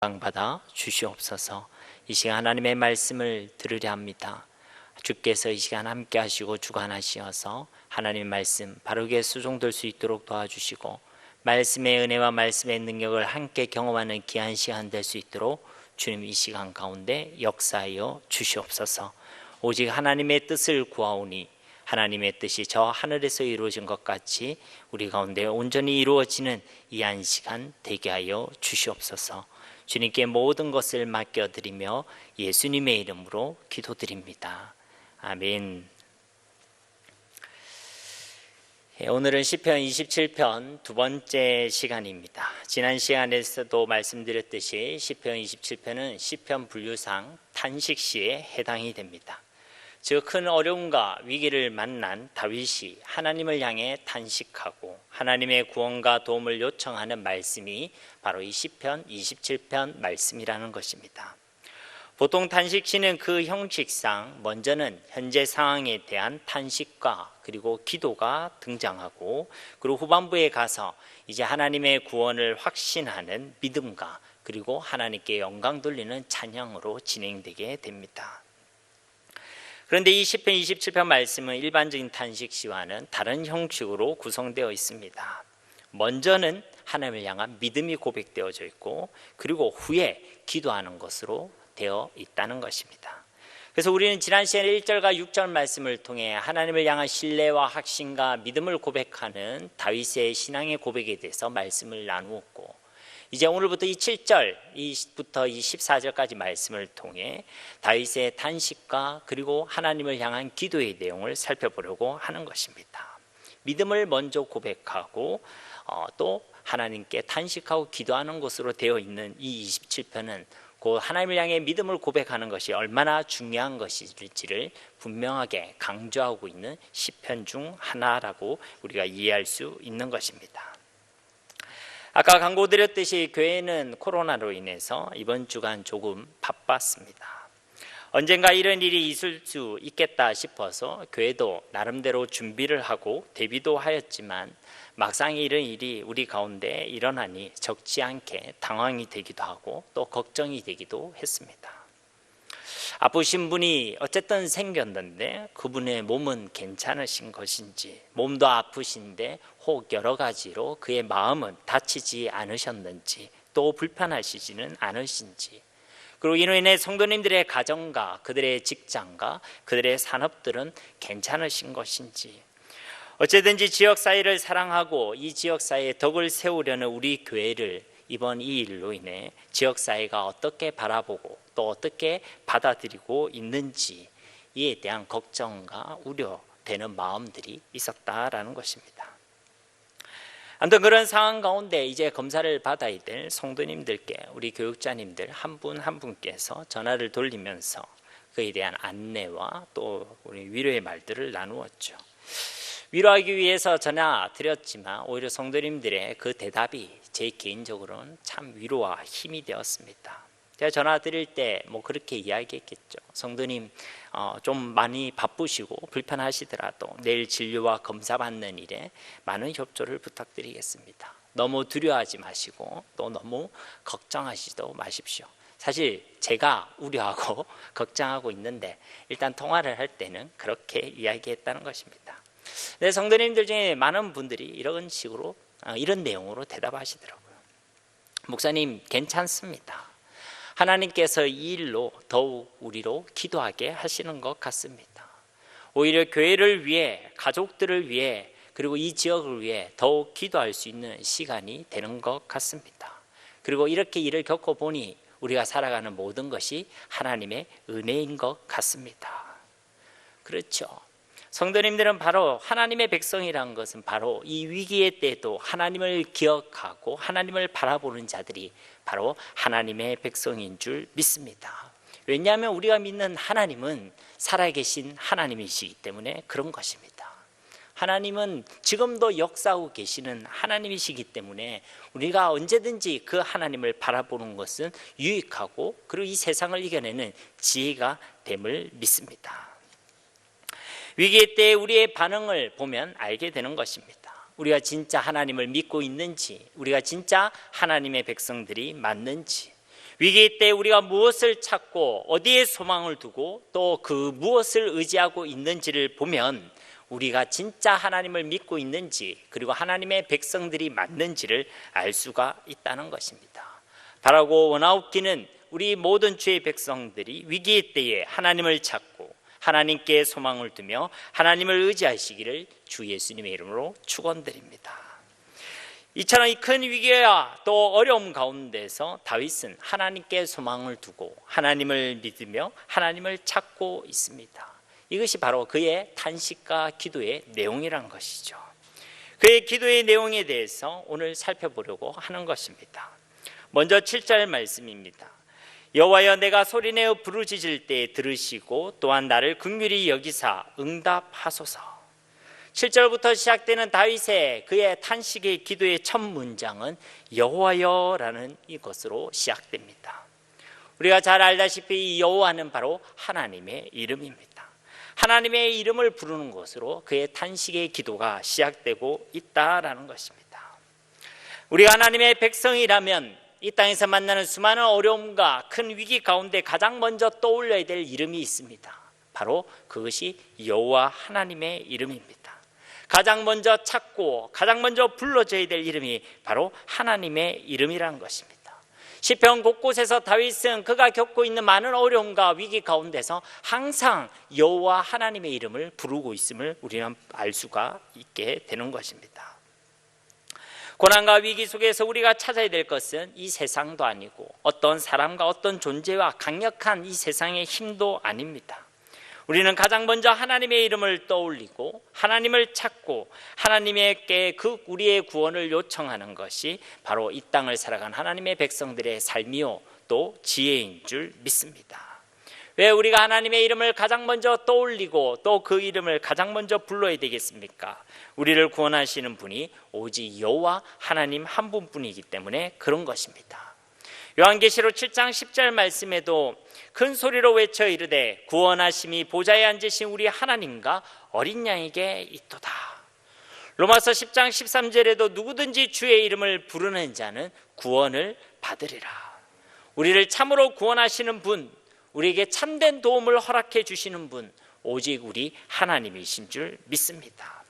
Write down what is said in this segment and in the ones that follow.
받아 주시옵소서. 이 시간 하나님의 말씀을 들으려 합니다. 주께서 이 시간 함께 하시고 주관하시어서 하나님의 말씀 바르게 수종될 수 있도록 도와주시고 말씀의 은혜와 말씀의 능력을 함께 경험하는 귀한 시간 될 수 있도록 주님 이 시간 가운데 역사하여 주시옵소서. 오직 하나님의 뜻을 구하오니 하나님의 뜻이 저 하늘에서 이루어진 것 같이 우리 가운데 온전히 이루어지는 이 한 시간 되게 하여 주시옵소서. 주님께 모든 것을 맡겨드리며 예수님의 이름으로 기도드립니다. 아멘. 오늘은 시편 27편 두 번째 시간입니다. 지난 시간에서도 말씀드렸듯이 시편 27편은 시편 분류상 탄식시에 해당이 됩니다. 즉 큰 어려움과 위기를 만난 다윗이 하나님을 향해 탄식하고 하나님의 구원과 도움을 요청하는 말씀이 바로 이 시편 27편 말씀이라는 것입니다. 보통 탄식시는 그 형식상 먼저는 현재 상황에 대한 탄식과 그리고 기도가 등장하고 그리고 후반부에 가서 이제 하나님의 구원을 확신하는 믿음과 그리고 하나님께 영광 돌리는 찬양으로 진행되게 됩니다. 그런데 이 시편 27편 말씀은 일반적인 탄식시와는 다른 형식으로 구성되어 있습니다. 먼저는 하나님을 향한 믿음이 고백되어져 있고 그리고 후에 기도하는 것으로 되어 있다는 것입니다. 그래서 우리는 지난 시간에 1절과 6절 말씀을 통해 하나님을 향한 신뢰와 확신과 믿음을 고백하는 다윗의 신앙의 고백에 대해서 말씀을 나누었고 이제 오늘부터 이 7절부터 이 14절까지 말씀을 통해 다윗의 탄식과 그리고 하나님을 향한 기도의 내용을 살펴보려고 하는 것입니다. 믿음을 먼저 고백하고 또 하나님께 탄식하고 기도하는 것으로 되어 있는 이 27편은 그 하나님을 향해 믿음을 고백하는 것이 얼마나 중요한 것일지를 분명하게 강조하고 있는 시편 중 하나라고 우리가 이해할 수 있는 것입니다. 아까 강조드렸듯이 교회는 코로나로 인해서 이번 주간 조금 바빴습니다. 언젠가 이런 일이 있을 수 있겠다 싶어서 교회도 나름대로 준비를 하고 대비도 하였지만 막상 이런 일이 우리 가운데 일어나니 적지 않게 당황이 되기도 하고 또 걱정이 되기도 했습니다. 아프신 분이 어쨌든 생겼는데 그분의 몸은 괜찮으신 것인지, 몸도 아프신데 혹 여러 가지로 그의 마음은 다치지 않으셨는지, 또 불편하시지는 않으신지, 그리고 이로 인해 성도님들의 가정과 그들의 직장과 그들의 산업들은 괜찮으신 것인지, 어쨌든지 지역사회를 사랑하고 이 지역사회에 덕을 세우려는 우리 교회를 이번 이 일로 인해 지역사회가 어떻게 바라보고 또 어떻게 받아들이고 있는지에 대한 걱정과 우려되는 마음들이 있었다라는 것입니다. 아무튼 그런 상황 가운데 이제 검사를 받아야 될 성도님들께 우리 교육자님들 한 분 한 분께서 전화를 돌리면서 그에 대한 안내와 또 우리 위로의 말들을 나누었죠. 위로하기 위해서 전화 드렸지만 오히려 성도님들의 그 대답이 제 개인적으로는 참 위로와 힘이 되었습니다. 제가 전화 드릴 때 뭐 그렇게 이야기했겠죠. 성도님 좀 많이 바쁘시고 불편하시더라도 내일 진료와 검사 받는 일에 많은 협조를 부탁드리겠습니다. 너무 두려워하지 마시고 또 너무 걱정하시도 마십시오. 사실 제가 우려하고 걱정하고 있는데 일단 통화를 할 때는 그렇게 이야기했다는 것입니다. 네, 성도님들 중에 많은 분들이 이런 식으로 이런 내용으로 대답하시더라고요. 목사님 괜찮습니다. 하나님께서 이 일로 더욱 우리로 기도하게 하시는 것 같습니다. 오히려 교회를 위해, 가족들을 위해, 그리고 이 지역을 위해 더욱 기도할 수 있는 시간이 되는 것 같습니다. 그리고 이렇게 일을 겪어보니 우리가 살아가는 모든 것이 하나님의 은혜인 것 같습니다. 그렇죠. 성도님들은 바로 하나님의 백성이라는 것은 바로 이 위기의 때도 하나님을 기억하고 하나님을 바라보는 자들이 바로 하나님의 백성인 줄 믿습니다. 왜냐하면 우리가 믿는 하나님은 살아계신 하나님이시기 때문에 그런 것입니다. 하나님은 지금도 역사하고 계시는 하나님이시기 때문에 우리가 언제든지 그 하나님을 바라보는 것은 유익하고 그리고 이 세상을 이겨내는 지혜가 됨을 믿습니다. 위기의 때에 우리의 반응을 보면 알게 되는 것입니다. 우리가 진짜 하나님을 믿고 있는지, 우리가 진짜 하나님의 백성들이 맞는지, 위기 때 우리가 무엇을 찾고 어디에 소망을 두고 또 그 무엇을 의지하고 있는지를 보면 우리가 진짜 하나님을 믿고 있는지 그리고 하나님의 백성들이 맞는지를 알 수가 있다는 것입니다. 바라고 원하옵기는 우리 모든 주의 백성들이 위기의 때에 하나님을 찾고 하나님께 소망을 두며 하나님을 의지하시기를 주 예수님의 이름으로 축원드립니다. 이처럼 이 큰 위기와 또 어려움 가운데서 다윗은 하나님께 소망을 두고 하나님을 믿으며 하나님을 찾고 있습니다. 이것이 바로 그의 탄식과 기도의 내용이란 것이죠. 그의 기도의 내용에 대해서 오늘 살펴보려고 하는 것입니다. 먼저 7절 말씀입니다. 여호와여 내가 소리내어 부르짖을 때 들으시고 또한 나를 긍휼히 여기사 응답하소서. 7절부터 시작되는 다윗의 그의 탄식의 기도의 첫 문장은 여호와여라는 이것으로 시작됩니다. 우리가 잘 알다시피 이 여호와는 바로 하나님의 이름입니다. 하나님의 이름을 부르는 것으로 그의 탄식의 기도가 시작되고 있다라는 것입니다. 우리가 하나님의 백성이라면 이 땅에서 만나는 수많은 어려움과 큰 위기 가운데 가장 먼저 떠올려야 될 이름이 있습니다. 바로 그것이 여호와 하나님의 이름입니다. 가장 먼저 찾고 가장 먼저 불러줘야 될 이름이 바로 하나님의 이름이라는 것입니다. 시편 곳곳에서 다윗은 그가 겪고 있는 많은 어려움과 위기 가운데서 항상 여호와 하나님의 이름을 부르고 있음을 우리는 알 수가 있게 되는 것입니다. 고난과 위기 속에서 우리가 찾아야 될 것은 이 세상도 아니고 어떤 사람과 어떤 존재와 강력한 이 세상의 힘도 아닙니다. 우리는 가장 먼저 하나님의 이름을 떠올리고 하나님을 찾고 하나님께 우리의 구원을 요청하는 것이 바로 이 땅을 살아간 하나님의 백성들의 삶이요 또 지혜인 줄 믿습니다. 왜 우리가 하나님의 이름을 가장 먼저 떠올리고 또 그 이름을 가장 먼저 불러야 되겠습니까? 우리를 구원하시는 분이 오직 여호와 하나님 한 분뿐이기 때문에 그런 것입니다. 요한계시록 7장 10절 말씀에도 큰 소리로 외쳐 이르되 구원하심이 보좌에 앉으신 우리 하나님과 어린 양에게 있도다. 로마서 10장 13절에도 누구든지 주의 이름을 부르는 자는 구원을 받으리라. 우리를 참으로 구원하시는 분, 우리에게 참된 도움을 허락해 주시는 분, 오직 우리 하나님이신 줄 믿습니다.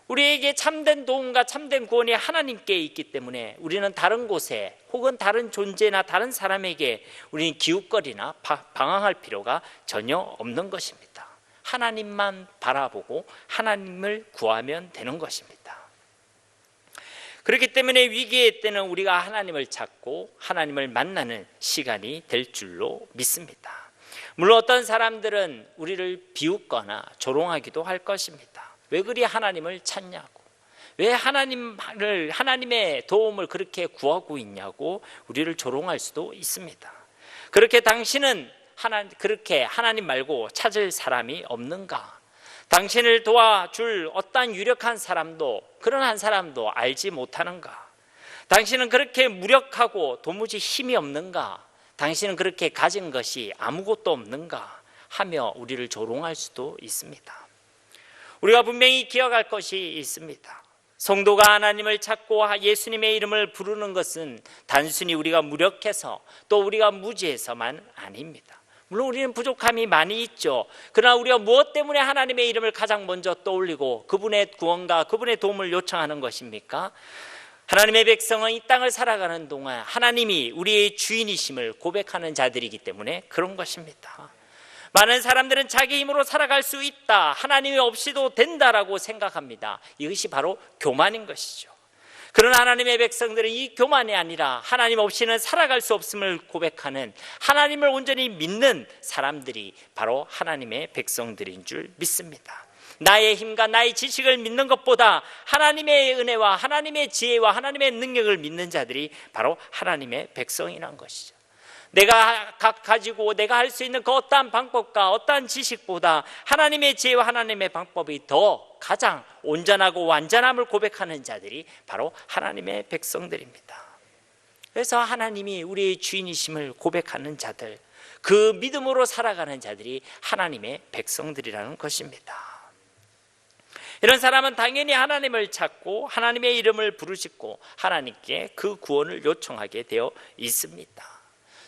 우리에게 참된 도움과 참된 구원이 하나님께 있기 때문에 우리는 다른 곳에 혹은 다른 존재나 다른 사람에게 우리는 기웃거리나 방황할 필요가 전혀 없는 것입니다. 하나님만 바라보고 하나님을 구하면 되는 것입니다. 그렇기 때문에 위기의 때는 우리가 하나님을 찾고 하나님을 만나는 시간이 될 줄로 믿습니다. 물론 어떤 사람들은 우리를 비웃거나 조롱하기도 할 것입니다. 왜 그리 하나님을 찾냐고, 왜 하나님의 도움을 그렇게 구하고 있냐고 우리를 조롱할 수도 있습니다. 그렇게 당신은 그렇게 하나님 말고 찾을 사람이 없는가? 당신을 도와줄 어떠한 유력한 사람도 그런 한 사람도 알지 못하는가? 당신은 그렇게 무력하고 도무지 힘이 없는가? 당신은 그렇게 가진 것이 아무것도 없는가? 하며 우리를 조롱할 수도 있습니다. 우리가 분명히 기억할 것이 있습니다. 성도가 하나님을 찾고 예수님의 이름을 부르는 것은 단순히 우리가 무력해서 또 우리가 무지해서만 아닙니다. 물론 우리는 부족함이 많이 있죠. 그러나 우리가 무엇 때문에 하나님의 이름을 가장 먼저 떠올리고 그분의 구원과 그분의 도움을 요청하는 것입니까? 하나님의 백성은 이 땅을 살아가는 동안 하나님이 우리의 주인이심을 고백하는 자들이기 때문에 그런 것입니다. 많은 사람들은 자기 힘으로 살아갈 수 있다, 하나님이 없이도 된다라고 생각합니다. 이것이 바로 교만인 것이죠. 그러나 하나님의 백성들은 이 교만이 아니라 하나님 없이는 살아갈 수 없음을 고백하는 하나님을 온전히 믿는 사람들이 바로 하나님의 백성들인 줄 믿습니다. 나의 힘과 나의 지식을 믿는 것보다 하나님의 은혜와 하나님의 지혜와 하나님의 능력을 믿는 자들이 바로 하나님의 백성이란 것이죠. 내가 가지고 내가 할 수 있는 그 어떠한 방법과 어떠한 지식보다 하나님의 지혜와 하나님의 방법이 더 가장 온전하고 완전함을 고백하는 자들이 바로 하나님의 백성들입니다. 그래서 하나님이 우리의 주인이심을 고백하는 자들, 그 믿음으로 살아가는 자들이 하나님의 백성들이라는 것입니다. 이런 사람은 당연히 하나님을 찾고 하나님의 이름을 부르짖고 하나님께 그 구원을 요청하게 되어 있습니다.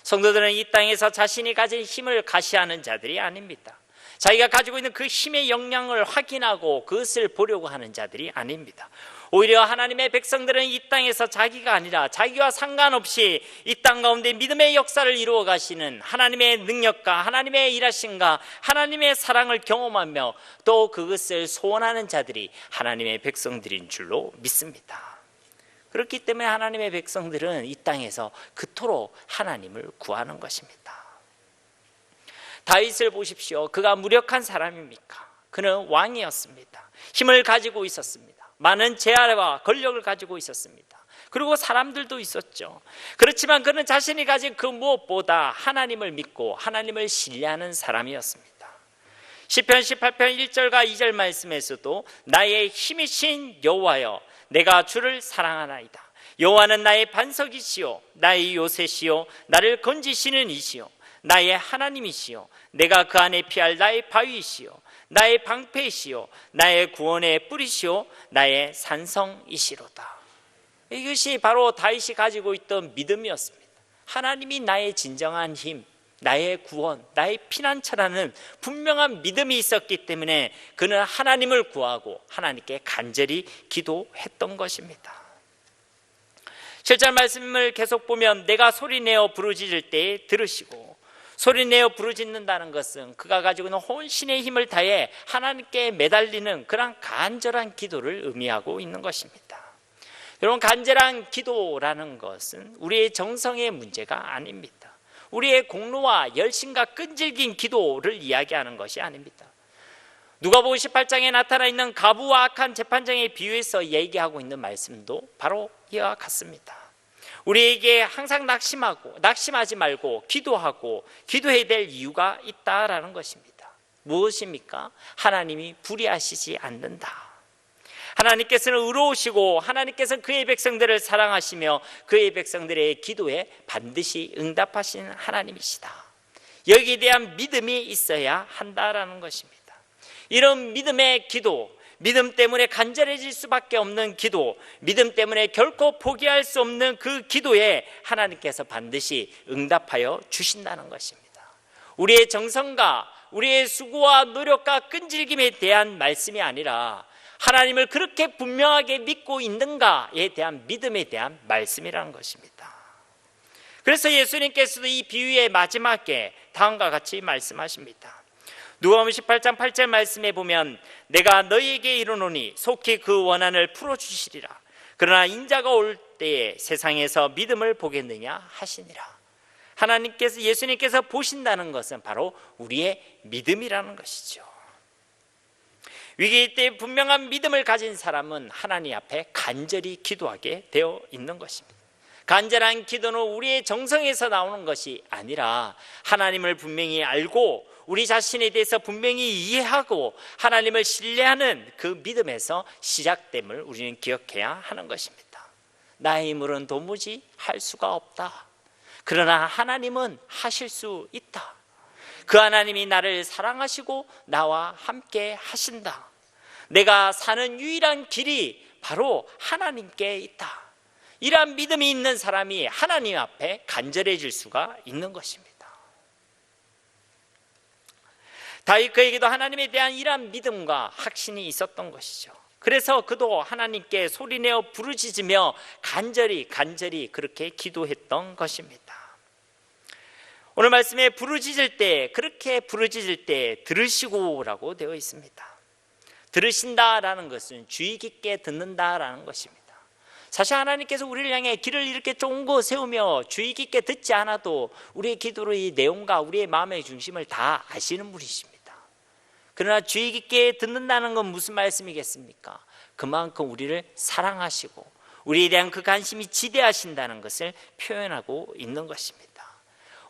성도들은 이 땅에서 자신이 가진 힘을 과시하는 자들이 아닙니다. 자기가 가지고 있는 그 힘의 역량을 확인하고 그것을 보려고 하는 자들이 아닙니다. 오히려 하나님의 백성들은 이 땅에서 자기가 아니라 자기와 상관없이 이 땅 가운데 믿음의 역사를 이루어 가시는 하나님의 능력과 하나님의 일하심과 하나님의 사랑을 경험하며 또 그것을 소원하는 자들이 하나님의 백성들인 줄로 믿습니다. 그렇기 때문에 하나님의 백성들은 이 땅에서 그토록 하나님을 구하는 것입니다. 다윗을 보십시오. 그가 무력한 사람입니까? 그는 왕이었습니다. 힘을 가지고 있었습니다. 많은 재화와 권력을 가지고 있었습니다. 그리고 사람들도 있었죠. 그렇지만 그는 자신이 가진 그 무엇보다 하나님을 믿고 하나님을 신뢰하는 사람이었습니다. 시편 18편 1절과 2절 말씀에서도 나의 힘이신 여호와여 내가 주를 사랑하나이다. 여호와는 나의 반석이시요 나의 요새시요 나를 건지시는 이시요 나의 하나님이시요 내가 그 안에 피할 나의 바위이시요 나의 방패이시요 나의 구원의 뿌리시요 나의 산성이시로다. 이것이 바로 다윗이 가지고 있던 믿음이었습니다. 하나님이 나의 진정한 힘, 나의 구원, 나의 피난처라는 분명한 믿음이 있었기 때문에 그는 하나님을 구하고 하나님께 간절히 기도했던 것입니다. 7절 말씀을 계속 보면 내가 소리내어 부르짖을 때에 들으시고, 소리내어 부르짖는다는 것은 그가 가지고 있는 혼신의 힘을 다해 하나님께 매달리는 그런 간절한 기도를 의미하고 있는 것입니다. 여러분, 간절한 기도라는 것은 우리의 정성의 문제가 아닙니다. 우리의 공로와 열심과 끈질긴 기도를 이야기하는 것이 아닙니다. 누가복음 18장에 나타나 있는 가부와 악한 재판장에 비유해서 얘기하고 있는 말씀도 바로 이와 같습니다. 우리에게 항상 낙심하지 말고 기도하고 기도해야 될 이유가 있다라는 것입니다. 무엇입니까? 하나님이 불의하시지 않는다. 하나님께서는 의로우시고 하나님께서는 그의 백성들을 사랑하시며 그의 백성들의 기도에 반드시 응답하시는 하나님이시다. 여기에 대한 믿음이 있어야 한다라는 것입니다. 이런 믿음의 기도, 믿음 때문에 간절해질 수밖에 없는 기도, 믿음 때문에 결코 포기할 수 없는 그 기도에 하나님께서 반드시 응답하여 주신다는 것입니다. 우리의 정성과 우리의 수고와 노력과 끈질김에 대한 말씀이 아니라 하나님을 그렇게 분명하게 믿고 있는가에 대한 믿음에 대한 말씀이라는 것입니다. 그래서 예수님께서도 이 비유의 마지막에 다음과 같이 말씀하십니다. 누가복음 18장 8절 말씀에 보면 내가 너희에게 이르노니 속히 그 원한을 풀어주시리라. 그러나 인자가 올 때에 세상에서 믿음을 보겠느냐 하시니라. 예수님께서 보신다는 것은 바로 우리의 믿음이라는 것이죠. 위기 때 분명한 믿음을 가진 사람은 하나님 앞에 간절히 기도하게 되어 있는 것입니다. 간절한 기도는 우리의 정성에서 나오는 것이 아니라 하나님을 분명히 알고 우리 자신에 대해서 분명히 이해하고 하나님을 신뢰하는 그 믿음에서 시작됨을 우리는 기억해야 하는 것입니다. 나의 힘으로는 도무지 할 수가 없다. 그러나 하나님은 하실 수 있다. 그 하나님이 나를 사랑하시고 나와 함께 하신다. 내가 사는 유일한 길이 바로 하나님께 있다. 이러한 믿음이 있는 사람이 하나님 앞에 간절해질 수가 있는 것입니다. 다윗 그에게도 하나님에 대한 이러한 믿음과 확신이 있었던 것이죠. 그래서 그도 하나님께 소리내어 부르짖으며 간절히 그렇게 기도했던 것입니다. 오늘 말씀에 그렇게 부르짖을 때 들으시고라고 되어 있습니다. 들으신다라는 것은 주의 깊게 듣는다라는 것입니다. 사실 하나님께서 우리를 향해 길을 이렇게 쫑고 세우며 주의 깊게 듣지 않아도 우리의 기도의 내용과 우리의 마음의 중심을 다 아시는 분이십니다. 그러나 주의 깊게 듣는다는 건 무슨 말씀이겠습니까? 그만큼 우리를 사랑하시고 우리에 대한 그 관심이 지대하신다는 것을 표현하고 있는 것입니다.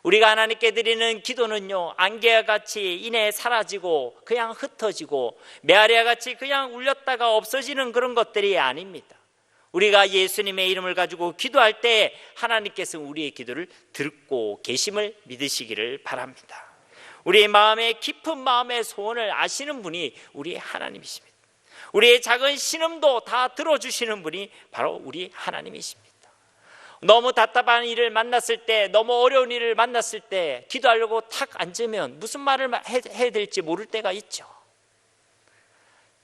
우리가 하나님께 드리는 기도는요, 안개와 같이 인해 사라지고 그냥 흩어지고 메아리와 같이 그냥 울렸다가 없어지는 그런 것들이 아닙니다. 우리가 예수님의 이름을 가지고 기도할 때 하나님께서 우리의 기도를 듣고 계심을 믿으시기를 바랍니다. 우리의 마음의 깊은 마음의 소원을 아시는 분이 우리 하나님이십니다. 우리의 작은 신음도 다 들어주시는 분이 바로 우리 하나님이십니다. 너무 답답한 일을 만났을 때, 너무 어려운 일을 만났을 때 기도하려고 탁 앉으면 무슨 말을 해야 될지 모를 때가 있죠.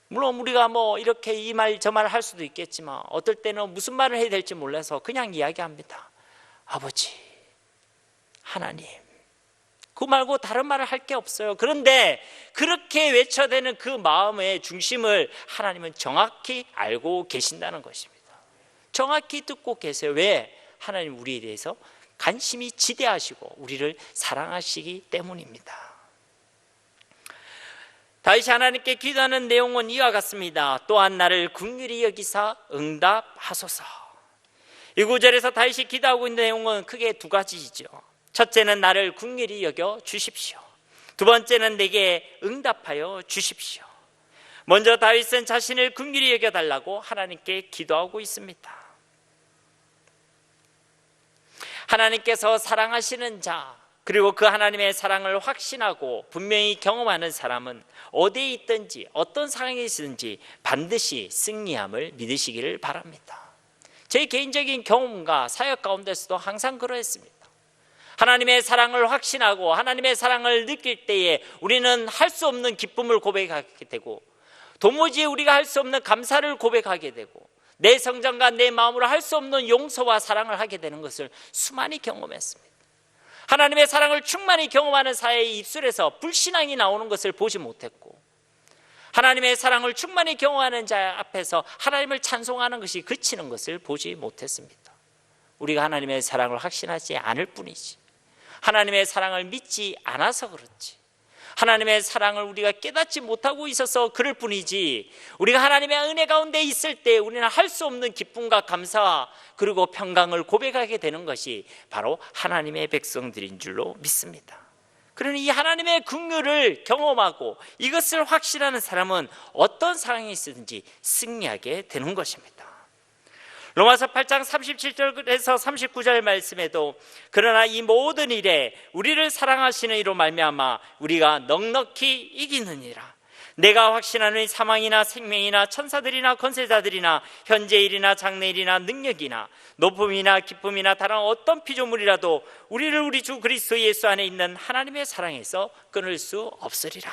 물론 우리가 이렇게 이 말 저 말 할 수도 있겠지만 어떨 때는 무슨 말을 해야 될지 몰라서 그냥 이야기합니다. 아버지, 하나님, 그 말고 다른 말을 할 게 없어요. 그런데 그렇게 외쳐대는 그 마음의 중심을 하나님은 정확히 알고 계신다는 것입니다. 정확히 듣고 계세요. 왜? 하나님 우리에 대해서 관심이 지대하시고 우리를 사랑하시기 때문입니다. 다윗이 하나님께 기도하는 내용은 이와 같습니다. 또한 나를 긍휼히 여기사 응답하소서. 이 구절에서 다윗이 기도하고 있는 내용은 크게 두 가지이죠. 첫째는 나를 긍휼히 여겨 주십시오. 두 번째는 내게 응답하여 주십시오. 먼저 다윗은 자신을 긍휼히 여겨달라고 하나님께 기도하고 있습니다. 하나님께서 사랑하시는 자, 그리고 그 하나님의 사랑을 확신하고 분명히 경험하는 사람은 어디에 있든지 어떤 상황에 있든지 반드시 승리함을 믿으시기를 바랍니다. 제 개인적인 경험과 사역 가운데서도 항상 그러했습니다. 하나님의 사랑을 확신하고 하나님의 사랑을 느낄 때에 우리는 할 수 없는 기쁨을 고백하게 되고, 도무지 우리가 할 수 없는 감사를 고백하게 되고, 내 성장과 내 마음으로 할 수 없는 용서와 사랑을 하게 되는 것을 수많이 경험했습니다. 하나님의 사랑을 충만히 경험하는 사회의 입술에서 불신앙이 나오는 것을 보지 못했고, 하나님의 사랑을 충만히 경험하는 자 앞에서 하나님을 찬송하는 것이 그치는 것을 보지 못했습니다. 우리가 하나님의 사랑을 확신하지 않을 뿐이지, 하나님의 사랑을 믿지 않아서 그렇지, 하나님의 사랑을 우리가 깨닫지 못하고 있어서 그럴 뿐이지, 우리가 하나님의 은혜 가운데 있을 때 우리는 할 수 없는 기쁨과 감사 그리고 평강을 고백하게 되는 것이 바로 하나님의 백성들인 줄로 믿습니다. 그러니 이 하나님의 긍휼을 경험하고 이것을 확신하는 사람은 어떤 상황이 있든지 승리하게 되는 것입니다. 로마서 8장 37절에서 39절 말씀에도 그러나 이 모든 일에 우리를 사랑하시는 이로 말미암아 우리가 넉넉히 이기느니라. 내가 확신하는 사망이나 생명이나 천사들이나 권세자들이나 현재일이나 장래일이나 능력이나 높음이나 기쁨이나 다른 어떤 피조물이라도 우리를 우리 주 그리스도 예수 안에 있는 하나님의 사랑에서 끊을 수 없으리라.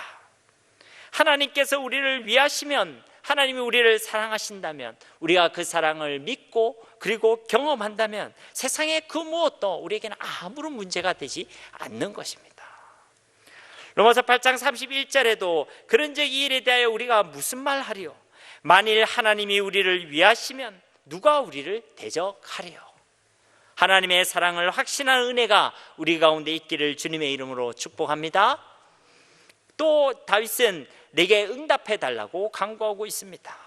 하나님께서 우리를 위하시면, 하나님이 우리를 사랑하신다면, 우리가 그 사랑을 믿고 그리고 경험한다면 세상의 그 무엇도 우리에게는 아무런 문제가 되지 않는 것입니다. 로마서 8장 31절에도 그런즉 이 일에 대하여 우리가 무슨 말하리요? 만일 하나님이 우리를 위하시면 누가 우리를 대적하리요? 하나님의 사랑을 확신하는 은혜가 우리 가운데 있기를 주님의 이름으로 축복합니다. 또 다윗은 내게 응답해 달라고 간구하고 있습니다.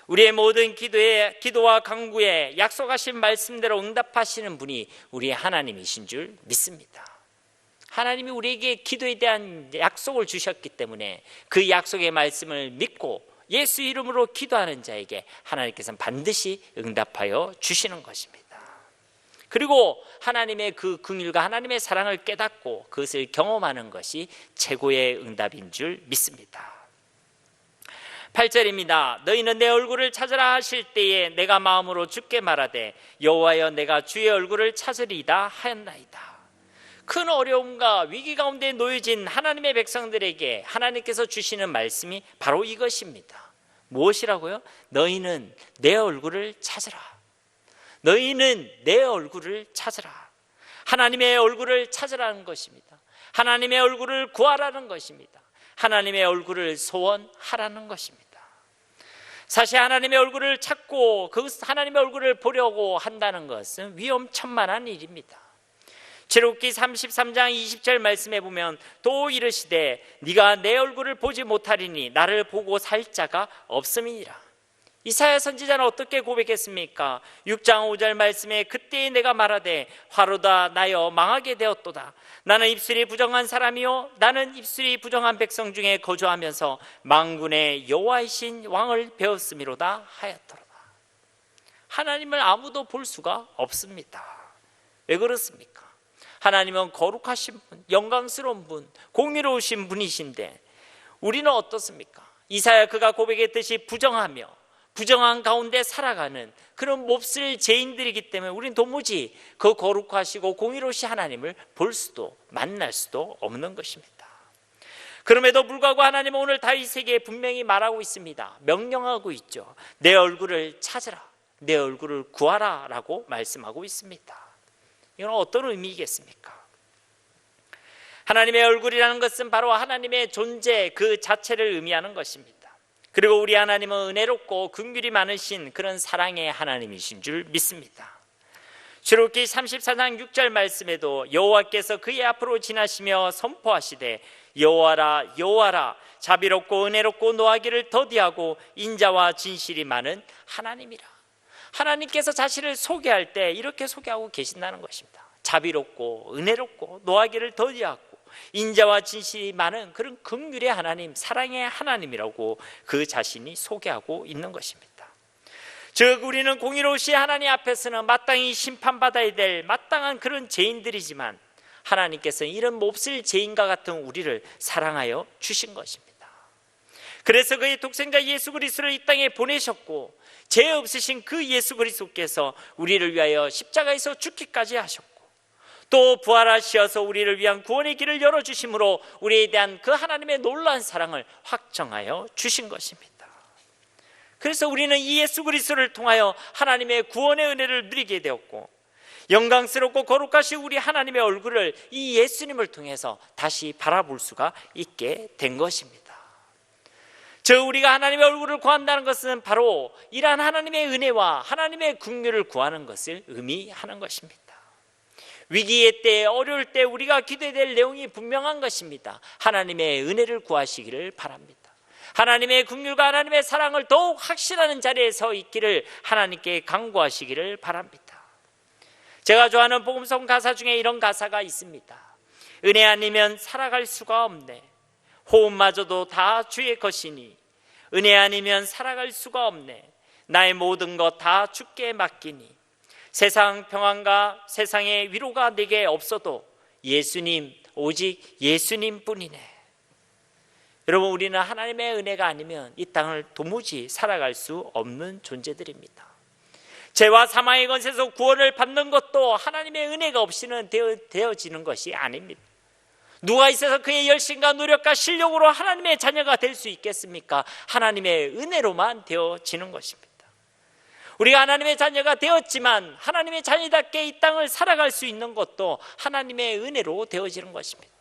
우리의 모든 기도와 간구에 약속하신 말씀대로 응답하시는 분이 우리의 하나님이신 줄 믿습니다. 하나님이 우리에게 기도에 대한 약속을 주셨기 때문에 그 약속의 말씀을 믿고 예수 이름으로 기도하는 자에게 하나님께서는 반드시 응답하여 주시는 것입니다. 그리고 하나님의 그 긍휼과 하나님의 사랑을 깨닫고 그것을 경험하는 것이 최고의 응답인 줄 믿습니다. 8절입니다. 너희는 내 얼굴을 찾으라 하실 때에 내가 마음으로 주께 말하되 여호와여 내가 주의 얼굴을 찾으리이다 하였나이다. 큰 어려움과 위기 가운데 놓여진 하나님의 백성들에게 하나님께서 주시는 말씀이 바로 이것입니다. 무엇이라고요? 너희는 내 얼굴을 찾으라. 너희는 내 얼굴을 찾으라. 하나님의 얼굴을 찾으라는 것입니다. 하나님의 얼굴을 구하라는 것입니다. 하나님의 얼굴을 소원하라는 것입니다. 사실 하나님의 얼굴을 찾고 그 하나님의 얼굴을 보려고 한다는 것은 위험천만한 일입니다. 출애굽기 33장 20절 말씀에 보면 또 이르시되 네가 내 얼굴을 보지 못하리니 나를 보고 살 자가 없음이니라. 이사야 선지자는 어떻게 고백했습니까? 6장 5절 말씀에 그때에 내가 말하되 화로다 나여 망하게 되었도다. 나는 입술이 부정한 사람이요 나는 입술이 부정한 백성 중에 거주하면서 만군의 여호와이신 왕을 배웠음이로다 하였더라. 하나님을 아무도 볼 수가 없습니다. 왜 그렇습니까? 하나님은 거룩하신 분, 영광스러운 분, 공의로우신 분이신데 우리는 어떻습니까? 이사야 그가 고백했듯이 부정하며 부정한 가운데 살아가는 그런 몹쓸 죄인들이기 때문에 우리는 도무지 그 거룩하시고 공의로우신 하나님을 볼 수도 만날 수도 없는 것입니다. 그럼에도 불구하고 하나님은 오늘 다윗에게 분명히 말하고 있습니다. 명령하고 있죠. 내 얼굴을 찾으라, 내 얼굴을 구하라 라고 말씀하고 있습니다. 이건 어떤 의미이겠습니까? 하나님의 얼굴이라는 것은 바로 하나님의 존재 그 자체를 의미하는 것입니다. 그리고 우리 하나님은 은혜롭고 긍휼이 많으신 그런 사랑의 하나님이신 줄 믿습니다. 출애굽기 34장 6절 말씀에도 여호와께서 그의 앞으로 지나시며 선포하시되 여호와라 여호와라 자비롭고 은혜롭고 노하기를 더디하고 인자와 진실이 많은 하나님이라. 하나님께서 자신을 소개할 때 이렇게 소개하고 계신다는 것입니다. 자비롭고 은혜롭고 노하기를 더디하고 인자와 진실이 많은 그런 긍휼의 하나님, 사랑의 하나님이라고 그 자신이 소개하고 있는 것입니다. 즉 우리는 공의로우신 하나님 앞에서는 마땅히 심판받아야 될 마땅한 그런 죄인들이지만 하나님께서는 이런 몹쓸 죄인과 같은 우리를 사랑하여 주신 것입니다. 그래서 그의 독생자 예수 그리스도를 이 땅에 보내셨고 죄 없으신 그 예수 그리스도께서 우리를 위하여 십자가에서 죽기까지 하셨고 또 부활하셔서 우리를 위한 구원의 길을 열어주심으로 우리에 대한 그 하나님의 놀라운 사랑을 확정하여 주신 것입니다. 그래서 우리는 이 예수 그리스도를 통하여 하나님의 구원의 은혜를 누리게 되었고 영광스럽고 거룩하신 우리 하나님의 얼굴을 이 예수님을 통해서 다시 바라볼 수가 있게 된 것입니다. 즉 우리가 하나님의 얼굴을 구한다는 것은 바로 이러한 하나님의 은혜와 하나님의 긍휼을 구하는 것을 의미하는 것입니다. 위기의 때, 어려울 때 우리가 기도해야 될 내용이 분명한 것입니다. 하나님의 은혜를 구하시기를 바랍니다. 하나님의 긍휼과 하나님의 사랑을 더욱 확신하는 자리에 서 있기를 하나님께 간구하시기를 바랍니다. 제가 좋아하는 복음성 가사 중에 이런 가사가 있습니다. 은혜 아니면 살아갈 수가 없네. 호흡마저도 다 주의 것이니 은혜 아니면 살아갈 수가 없네. 나의 모든 것 다 주께 맡기니 세상 평안과 세상의 위로가 내게 없어도 예수님, 오직 예수님 뿐이네. 여러분 우리는 하나님의 은혜가 아니면 이 땅을 도무지 살아갈 수 없는 존재들입니다. 죄와 사망의 권세에서 구원을 받는 것도 하나님의 은혜가 없이는 되어지는 것이 아닙니다. 누가 있어서 그의 열심과 노력과 실력으로 하나님의 자녀가 될 수 있겠습니까? 하나님의 은혜로만 되어지는 것입니다. 우리가 하나님의 자녀가 되었지만 하나님의 자녀답게 이 땅을 살아갈 수 있는 것도 하나님의 은혜로 되어지는 것입니다.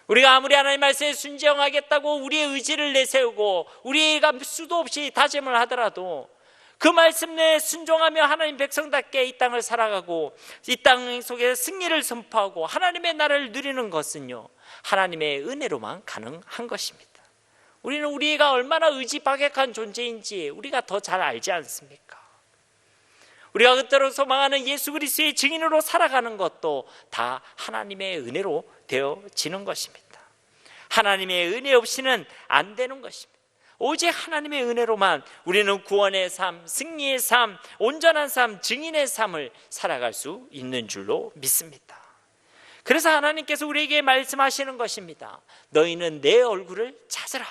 우리가 아무리 하나님 말씀에 순종하겠다고 우리의 의지를 내세우고 우리가 수도 없이 다짐을 하더라도 그 말씀에 순종하며 하나님 백성답게 이 땅을 살아가고 이 땅 속에 승리를 선포하고 하나님의 나라를 누리는 것은요 하나님의 은혜로만 가능한 것입니다. 우리는 우리가 얼마나 의지박약한 존재인지 우리가 더 잘 알지 않습니까? 우리가 그토록 소망하는 예수 그리스도의 증인으로 살아가는 것도 다 하나님의 은혜로 되어지는 것입니다. 하나님의 은혜 없이는 안 되는 것입니다. 오직 하나님의 은혜로만 우리는 구원의 삶, 승리의 삶, 온전한 삶, 증인의 삶을 살아갈 수 있는 줄로 믿습니다. 그래서 하나님께서 우리에게 말씀하시는 것입니다. 너희는 내 얼굴을 찾으라.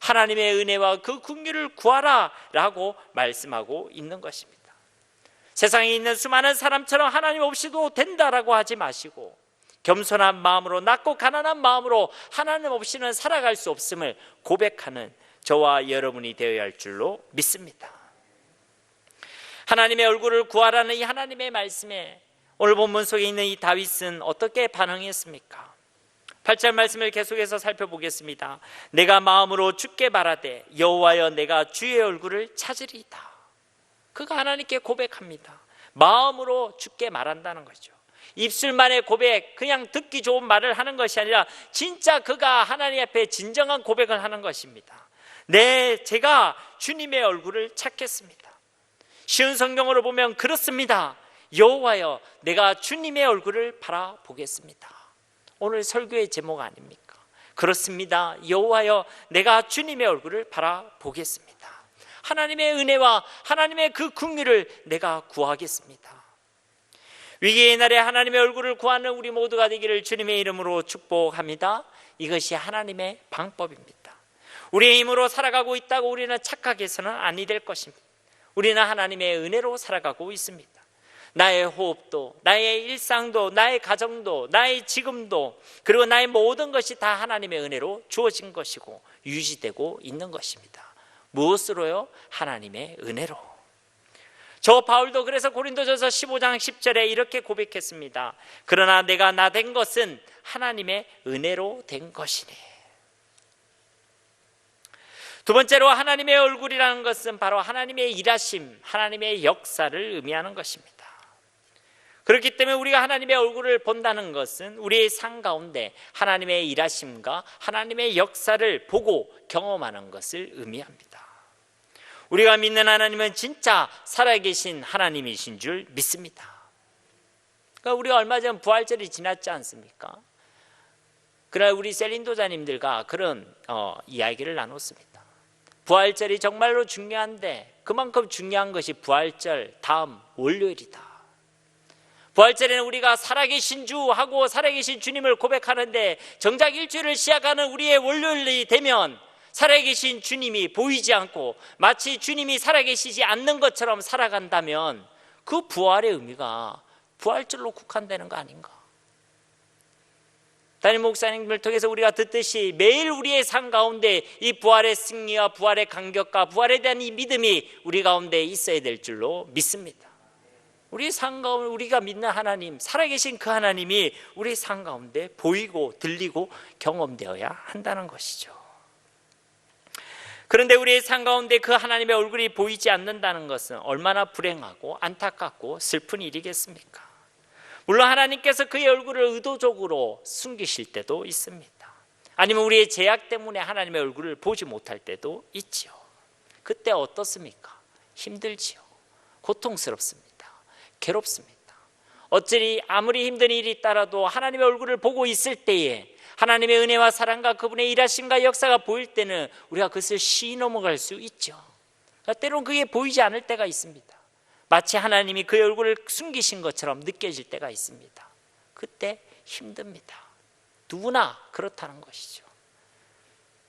하나님의 은혜와 그 긍휼을 구하라 라고 말씀하고 있는 것입니다. 세상에 있는 수많은 사람처럼 하나님 없이도 된다라고 하지 마시고 겸손한 마음으로 낮고 가난한 마음으로 하나님 없이는 살아갈 수 없음을 고백하는 저와 여러분이 되어야 할 줄로 믿습니다. 하나님의 얼굴을 구하라는 이 하나님의 말씀에 오늘 본문 속에 있는 이 다윗은 어떻게 반응했습니까? 8절 말씀을 계속해서 살펴보겠습니다. 내가 마음으로 주께 바라되 여호와여 내가 주의 얼굴을 찾으리이다. 그가 하나님께 고백합니다. 마음으로 주께 말한다는 거죠. 입술만의 고백, 그냥 듣기 좋은 말을 하는 것이 아니라 진짜 그가 하나님 앞에 진정한 고백을 하는 것입니다. 제가 주님의 얼굴을 찾겠습니다. 쉬운 성경으로 보면 그렇습니다. 여호와여 내가 주님의 얼굴을 바라보겠습니다. 오늘 설교의 제목 아닙니까? 그렇습니다. 여호와여 내가 주님의 얼굴을 바라보겠습니다. 하나님의 은혜와 하나님의 그 긍휼을 내가 구하겠습니다. 위기의 날에 하나님의 얼굴을 구하는 우리 모두가 되기를 주님의 이름으로 축복합니다. 이것이 하나님의 방법입니다. 우리의 힘으로 살아가고 있다고 우리는 착각해서는 아니 될 것입니다. 우리는 하나님의 은혜로 살아가고 있습니다. 나의 호흡도, 나의 일상도, 나의 가정도, 나의 지금도, 그리고 나의 모든 것이 다 하나님의 은혜로 주어진 것이고 유지되고 있는 것입니다. 무엇으로요? 하나님의 은혜로. 저 바울도 그래서 고린도전서 15장 10절에 이렇게 고백했습니다. 그러나 내가 나 된 것은 하나님의 은혜로 된 것이네. 두 번째로 하나님의 얼굴이라는 것은 바로 하나님의 일하심, 하나님의 역사를 의미하는 것입니다. 그렇기 때문에 우리가 하나님의 얼굴을 본다는 것은 우리의 삶 가운데 하나님의 일하심과 하나님의 역사를 보고 경험하는 것을 의미합니다. 우리가 믿는 하나님은 진짜 살아계신 하나님이신 줄 믿습니다. 그러니까 우리가 얼마 전 부활절이 지났지 않습니까? 그날 우리 셀린도자님들과 그런 이야기를 나눴습니다. 부활절이 정말로 중요한데 그만큼 중요한 것이 부활절 다음 월요일이다. 부활절에는 우리가 살아계신 주 하고 살아계신 주님을 고백하는데 정작 일주일을 시작하는 우리의 월요일이 되면 살아계신 주님이 보이지 않고 마치 주님이 살아계시지 않는 것처럼 살아간다면 그 부활의 의미가 부활절로 국한되는 거 아닌가? 담임 목사님을 통해서 우리가 듣듯이 매일 우리의 삶 가운데 이 부활의 승리와 부활의 감격과 부활에 대한 이 믿음이 우리 가운데 있어야 될 줄로 믿습니다. 우리 삶 가운데 우리가 믿는 하나님, 살아계신 그 하나님이 우리 삶 가운데 보이고 들리고 경험되어야 한다는 것이죠. 그런데 우리의 삶 가운데 그 하나님의 얼굴이 보이지 않는다는 것은 얼마나 불행하고 안타깝고 슬픈 일이겠습니까? 물론 하나님께서 그의 얼굴을 의도적으로 숨기실 때도 있습니다. 아니면 우리의 죄악 때문에 하나님의 얼굴을 보지 못할 때도 있지요. 그때 어떻습니까? 힘들지요. 고통스럽습니다. 괴롭습니다. 어찌 아무리 힘든 일이 있더라도 하나님의 얼굴을 보고 있을 때에 하나님의 은혜와 사랑과 그분의 일하심과 역사가 보일 때는 우리가 그것을 쉬이 넘어갈 수 있죠. 때로는 그게 보이지 않을 때가 있습니다. 마치 하나님이 그의 얼굴을 숨기신 것처럼 느껴질 때가 있습니다. 그때 힘듭니다. 누구나 그렇다는 것이죠.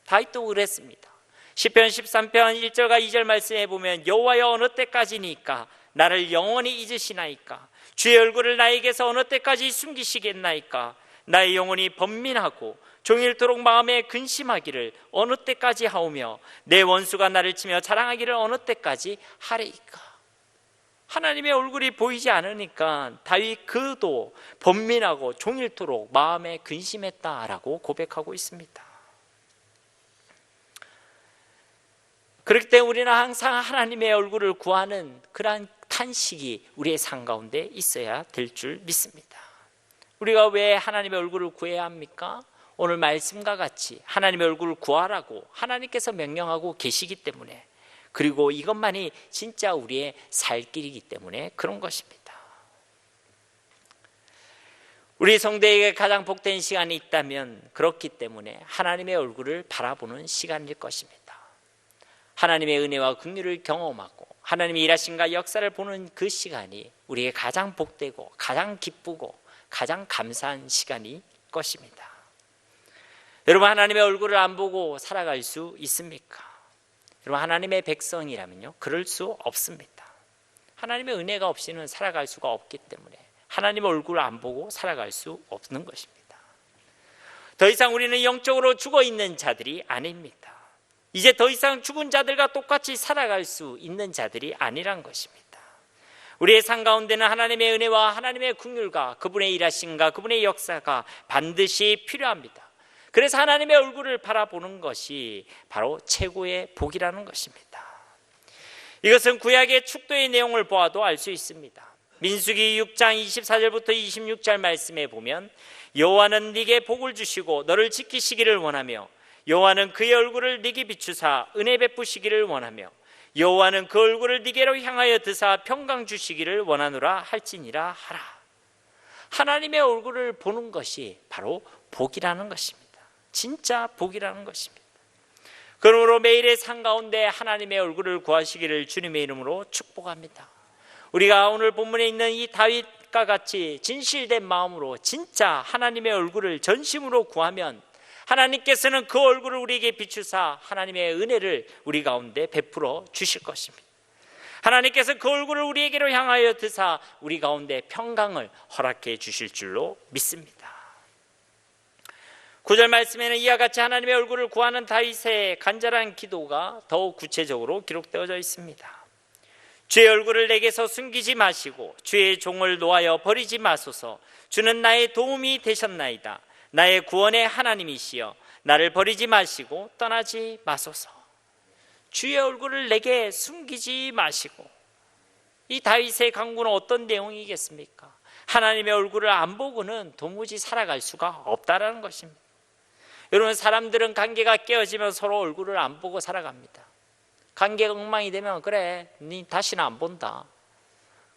다윗도 그랬습니다. 시편 13편 1절과 2절 말씀에 보면 여호와여 어느 때까지니까 나를 영원히 잊으시나이까 주의 얼굴을 나에게서 어느 때까지 숨기시겠나이까 나의 영혼이 번민하고 종일토록 마음에 근심하기를 어느 때까지 하오며 내 원수가 나를 치며 자랑하기를 어느 때까지 하리이까. 하나님의 얼굴이 보이지 않으니까 다윗 그도 번민하고 종일토록 마음에 근심했다라고 고백하고 있습니다. 그렇기 때문에 우리는 항상 하나님의 얼굴을 구하는 그러한 탄식이 우리의 삶 가운데 있어야 될 줄 믿습니다. 우리가 왜 하나님의 얼굴을 구해야 합니까? 오늘 말씀과 같이 하나님의 얼굴을 구하라고 하나님께서 명령하고 계시기 때문에, 그리고 이것만이 진짜 우리의 살 길이기 때문에 그런 것입니다. 우리 성도에게 가장 복된 시간이 있다면 그렇기 때문에 하나님의 얼굴을 바라보는 시간일 것입니다. 하나님의 은혜와 긍휼을 경험하고 하나님의 일하심과 역사를 보는 그 시간이 우리에게 가장 복되고 가장 기쁘고 가장 감사한 시간일 것입니다. 여러분, 하나님의 얼굴을 안 보고 살아갈 수 있습니까? 여러분, 하나님의 백성이라면요, 그럴 수 없습니다. 하나님의 은혜가 없이는 살아갈 수가 없기 때문에 하나님의 얼굴을 안 보고 살아갈 수 없는 것입니다. 더 이상 우리는 영적으로 죽어있는 자들이 아닙니다. 이제 더 이상 죽은 자들과 똑같이 살아갈 수 있는 자들이 아니란 것입니다. 우리의 삶 가운데는 하나님의 은혜와 하나님의 긍휼과 그분의 일하심과 그분의 역사가 반드시 필요합니다. 그래서 하나님의 얼굴을 바라보는 것이 바로 최고의 복이라는 것입니다. 이것은 구약의 축도의 내용을 보아도 알 수 있습니다. 민수기 6장 24절부터 26절 말씀에 보면 여호와는 네게 복을 주시고 너를 지키시기를 원하며 여호와는 그의 얼굴을 네게 비추사 은혜 베푸시기를 원하며 여호와는 그 얼굴을 네게로 향하여 드사 평강 주시기를 원하노라 할지니라 하라. 하나님의 얼굴을 보는 것이 바로 복이라는 것입니다. 진짜 복이라는 것입니다. 그러므로 매일의 삶 가운데 하나님의 얼굴을 구하시기를 주님의 이름으로 축복합니다. 우리가 오늘 본문에 있는 이 다윗과 같이 진실된 마음으로 진짜 하나님의 얼굴을 전심으로 구하면 하나님께서는 그 얼굴을 우리에게 비추사 하나님의 은혜를 우리 가운데 베풀어 주실 것입니다. 하나님께서 그 얼굴을 우리에게로 향하여 드사 우리 가운데 평강을 허락해 주실 줄로 믿습니다. 9절 말씀에는 이와 같이 하나님의 얼굴을 구하는 다윗의 간절한 기도가 더욱 구체적으로 기록되어져 있습니다. 주의 얼굴을 내게서 숨기지 마시고 주의 종을 놓아여 버리지 마소서. 주는 나의 도움이 되셨나이다. 나의 구원의 하나님이시여 나를 버리지 마시고 떠나지 마소서. 주의 얼굴을 내게 숨기지 마시고. 이 다윗의 간구는 어떤 내용이겠습니까? 하나님의 얼굴을 안 보고는 도무지 살아갈 수가 없다라는 것입니다. 여러분, 사람들은 관계가 깨어지면 서로 얼굴을 안 보고 살아갑니다. 관계가 엉망이 되면 그래, 니 다시는 안 본다.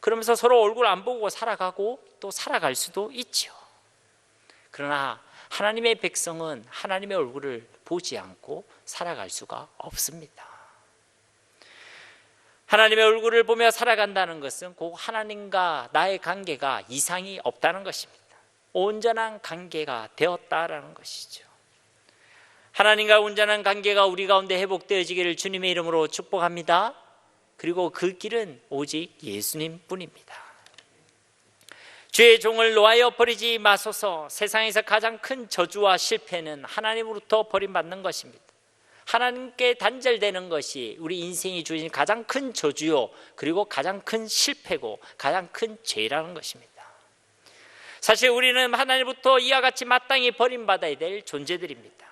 그러면서 서로 얼굴 안 보고 살아가고 또 살아갈 수도 있죠. 그러나 하나님의 백성은 하나님의 얼굴을 보지 않고 살아갈 수가 없습니다. 하나님의 얼굴을 보며 살아간다는 것은 곧 하나님과 나의 관계가 이상이 없다는 것입니다. 온전한 관계가 되었다라는 것이죠. 하나님과 온전한 관계가 우리 가운데 회복되어지기를 주님의 이름으로 축복합니다. 그리고 그 길은 오직 예수님 뿐입니다. 주의 종을 놓아여 버리지 마소서. 세상에서 가장 큰 저주와 실패는 하나님으로부터 버림받는 것입니다. 하나님께 단절되는 것이 우리 인생이 주신 가장 큰 저주요, 그리고 가장 큰 실패고 가장 큰 죄라는 것입니다. 사실 우리는 하나님부터 이와 같이 마땅히 버림받아야 될 존재들입니다.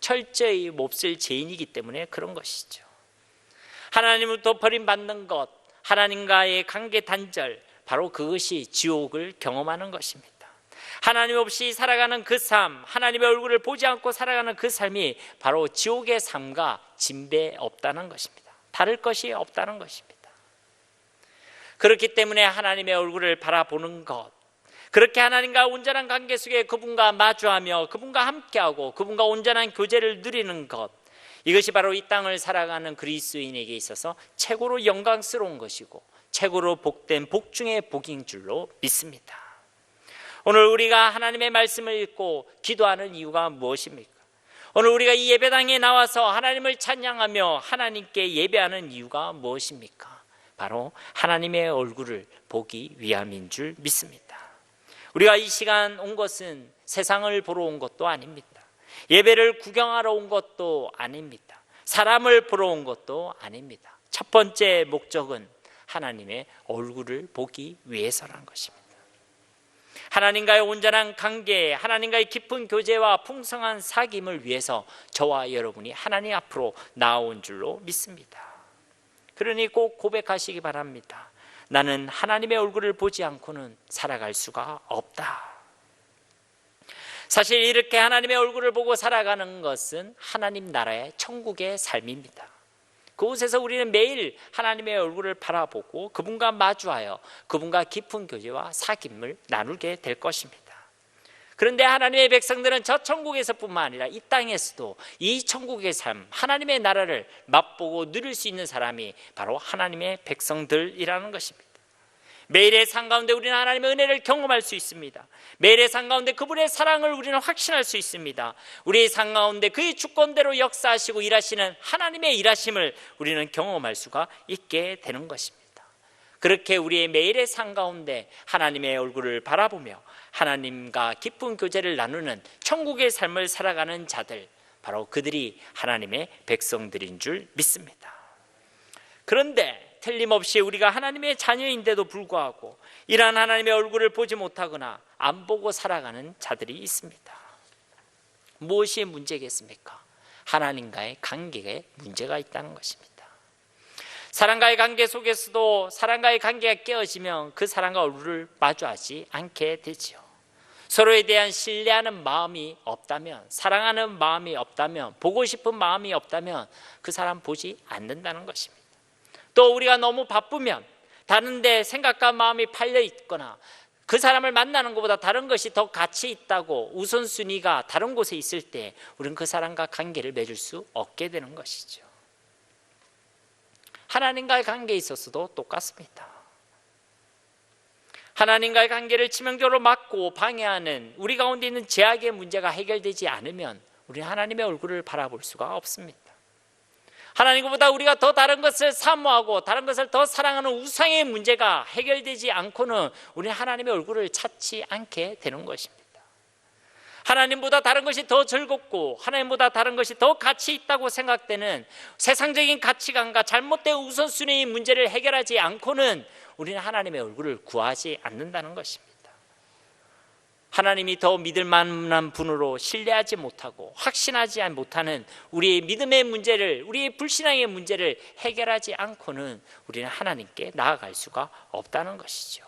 철저히 몹쓸 죄인이기 때문에 그런 것이죠. 하나님으로부터 버림받는 것, 하나님과의 관계 단절, 바로 그것이 지옥을 경험하는 것입니다. 하나님 없이 살아가는 그 삶, 하나님의 얼굴을 보지 않고 살아가는 그 삶이 바로 지옥의 삶과 진배 없다는 것입니다. 다를 것이 없다는 것입니다. 그렇기 때문에 하나님의 얼굴을 바라보는 것, 그렇게 하나님과 온전한 관계 속에 그분과 마주하며 그분과 함께하고 그분과 온전한 교제를 누리는 것, 이것이 바로 이 땅을 살아가는 그리스도인에게 있어서 최고로 영광스러운 것이고 최고로 복된 복 중의 복인 줄로 믿습니다. 오늘 우리가 하나님의 말씀을 읽고 기도하는 이유가 무엇입니까? 오늘 우리가 이 예배당에 나와서 하나님을 찬양하며 하나님께 예배하는 이유가 무엇입니까? 바로 하나님의 얼굴을 보기 위함인 줄 믿습니다. 우리가 이 시간 온 것은 세상을 보러 온 것도 아닙니다. 예배를 구경하러 온 것도 아닙니다. 사람을 보러 온 것도 아닙니다. 첫 번째 목적은 하나님의 얼굴을 보기 위해서라는 것입니다. 하나님과의 온전한 관계, 하나님과의 깊은 교제와 풍성한 사귐을 위해서 저와 여러분이 하나님 앞으로 나온 줄로 믿습니다. 그러니 꼭 고백하시기 바랍니다. 나는 하나님의 얼굴을 보지 않고는 살아갈 수가 없다. 사실 이렇게 하나님의 얼굴을 보고 살아가는 것은 하나님 나라의 천국의 삶입니다. 그곳에서 우리는 매일 하나님의 얼굴을 바라보고 그분과 마주하여 그분과 깊은 교제와 사귐을 나누게 될 것입니다. 그런데 하나님의 백성들은 저 천국에서뿐만 아니라 이 땅에서도 이 천국의 삶, 하나님의 나라를 맛보고 누릴 수 있는 사람이 바로 하나님의 백성들이라는 것입니다. 매일의 삶 가운데 우리는 하나님의 은혜를 경험할 수 있습니다. 매일의 삶 가운데 그분의 사랑을 우리는 확신할 수 있습니다. 우리의 삶 가운데 그의 주권대로 역사하시고 일하시는 하나님의 일하심을 우리는 경험할 수가 있게 되는 것입니다. 그렇게 우리의 매일의 삶 가운데 하나님의 얼굴을 바라보며 하나님과 깊은 교제를 나누는 천국의 삶을 살아가는 자들, 바로 그들이 하나님의 백성들인 줄 믿습니다. 그런데 틀림없이 우리가 하나님의 자녀인데도 불구하고 이러한 하나님의 얼굴을 보지 못하거나 안 보고 살아가는 자들이 있습니다. 무엇이 문제겠습니까? 하나님과의 관계에 문제가 있다는 것입니다. 사람과의 관계 속에서도 사람과의 관계가 깨어지면 그 사람과 얼굴을 마주하지 않게 되지요. 서로에 대한 신뢰하는 마음이 없다면, 사랑하는 마음이 없다면, 보고 싶은 마음이 없다면 그 사람 보지 않는다는 것입니다. 또 우리가 너무 바쁘면, 다른 데 생각과 마음이 팔려 있거나 그 사람을 만나는 것보다 다른 것이 더 가치 있다고 우선순위가 다른 곳에 있을 때 우리는 그 사람과 관계를 맺을 수 없게 되는 것이죠. 하나님과의 관계에 있어서도 똑같습니다. 하나님과의 관계를 치명적으로 막고 방해하는 우리 가운데 있는 죄악의 문제가 해결되지 않으면 우리는 하나님의 얼굴을 바라볼 수가 없습니다. 하나님보다 우리가 더 다른 것을 사모하고 다른 것을 더 사랑하는 우상의 문제가 해결되지 않고는 우리는 하나님의 얼굴을 찾지 않게 되는 것입니다. 하나님보다 다른 것이 더 즐겁고 하나님보다 다른 것이 더 가치 있다고 생각되는 세상적인 가치관과 잘못된 우선순위의 문제를 해결하지 않고는 우리는 하나님의 얼굴을 구하지 않는다는 것입니다. 하나님이 더 믿을 만한 분으로 신뢰하지 못하고 확신하지 못하는 우리의 믿음의 문제를, 우리의 불신앙의 문제를 해결하지 않고는 우리는 하나님께 나아갈 수가 없다는 것이죠.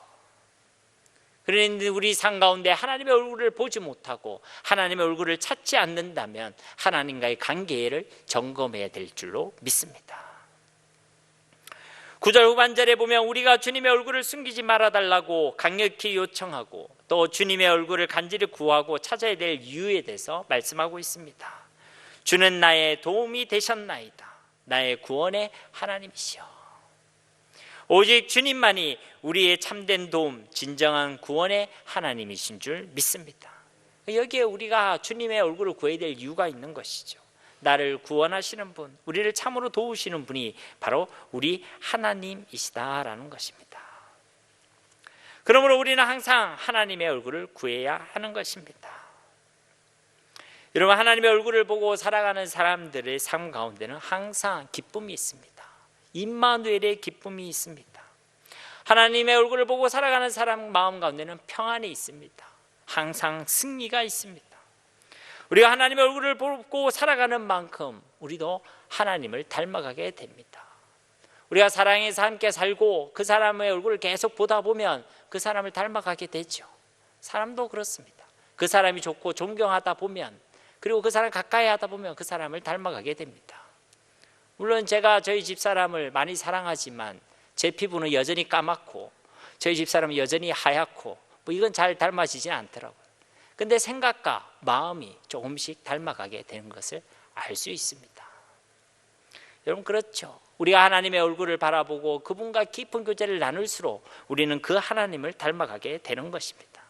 그런데 우리 삶 가운데 하나님의 얼굴을 보지 못하고 하나님의 얼굴을 찾지 않는다면 하나님과의 관계를 점검해야 될 줄로 믿습니다. 9절 후반절에 보면 우리가 주님의 얼굴을 숨기지 말아달라고 강력히 요청하고 또 주님의 얼굴을 간절히 구하고 찾아야 될 이유에 대해서 말씀하고 있습니다. 주는 나의 도움이 되셨나이다. 나의 구원의 하나님이시여. 오직 주님만이 우리의 참된 도움, 진정한 구원의 하나님이신 줄 믿습니다. 여기에 우리가 주님의 얼굴을 구해야 될 이유가 있는 것이죠. 나를 구원하시는 분, 우리를 참으로 도우시는 분이 바로 우리 하나님이시다라는 것입니다. 그러므로 우리는 항상 하나님의 얼굴을 구해야 하는 것입니다. 여러분, 하나님의 얼굴을 보고 살아가는 사람들의 삶 가운데는 항상 기쁨이 있습니다. 임마누엘의 기쁨이 있습니다. 하나님의 얼굴을 보고 살아가는 사람 마음 가운데는 평안이 있습니다. 항상 승리가 있습니다. 우리가 하나님의 얼굴을 보고 살아가는 만큼 우리도 하나님을 닮아가게 됩니다. 우리가 사랑해서 함께 살고 그 사람의 얼굴을 계속 보다 보면 그 사람을 닮아가게 되죠. 사람도 그렇습니다. 그 사람이 좋고 존경하다 보면, 그리고 그 사람 가까이 하다 보면 그 사람을 닮아가게 됩니다. 물론 제가 저희 집사람을 많이 사랑하지만 제 피부는 여전히 까맣고 저희 집사람은 여전히 하얗고 이건 잘 닮아지진 않더라고요. 근데 생각과 마음이 조금씩 닮아가게 되는 것을 알 수 있습니다. 여러분, 그렇죠. 우리가 하나님의 얼굴을 바라보고 그분과 깊은 교제를 나눌수록 우리는 그 하나님을 닮아가게 되는 것입니다.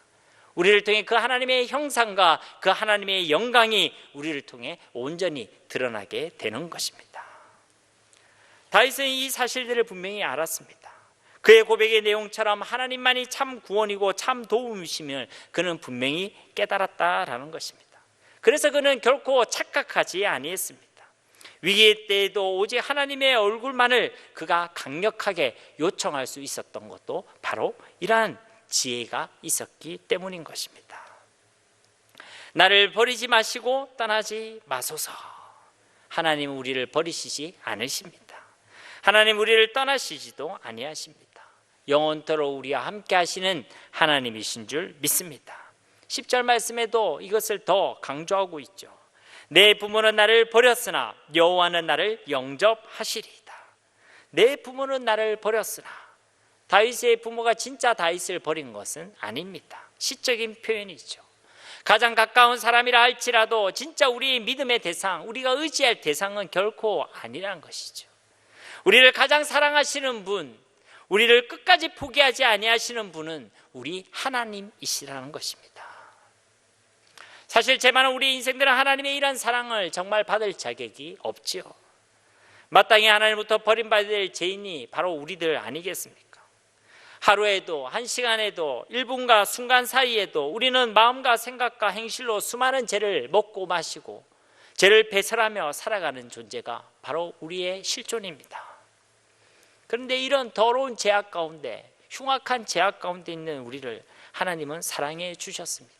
우리를 통해 그 하나님의 형상과 그 하나님의 영광이 우리를 통해 온전히 드러나게 되는 것입니다. 다윗은 이 사실들을 분명히 알았습니다. 그의 고백의 내용처럼 하나님만이 참 구원이고 참 도움이심을 그는 분명히 깨달았다라는 것입니다. 그래서 그는 결코 착각하지 아니했습니다. 위기 때에도 오직 하나님의 얼굴만을 그가 강력하게 요청할 수 있었던 것도 바로 이러한 지혜가 있었기 때문인 것입니다. 나를 버리지 마시고 떠나지 마소서. 하나님은 우리를 버리시지 않으십니다. 하나님 우리를 떠나시지도 아니하십니다. 영원토록 우리와 함께 하시는 하나님이신 줄 믿습니다. 10절 말씀에도 이것을 더 강조하고 있죠. 내 부모는 나를 버렸으나 여호와는 나를 영접하시리이다. 내 부모는 나를 버렸으나, 다윗의 부모가 진짜 다윗을 버린 것은 아닙니다. 시적인 표현이죠. 가장 가까운 사람이라 할지라도 진짜 우리의 믿음의 대상, 우리가 의지할 대상은 결코 아니라는 것이죠. 우리를 가장 사랑하시는 분, 우리를 끝까지 포기하지 아니하시는 분은 우리 하나님이시라는 것입니다. 사실 제 많은 우리 인생들은 하나님의 이런 사랑을 정말 받을 자격이 없지요. 마땅히 하나님부터 버림받을 죄인이 바로 우리들 아니겠습니까? 하루에도, 한 시간에도, 1분과 순간 사이에도 우리는 마음과 생각과 행실로 수많은 죄를 먹고 마시고 죄를 배설하며 살아가는 존재가 바로 우리의 실존입니다. 그런데 이런 더러운 죄악 가운데, 흉악한 죄악 가운데 있는 우리를 하나님은 사랑해 주셨습니다.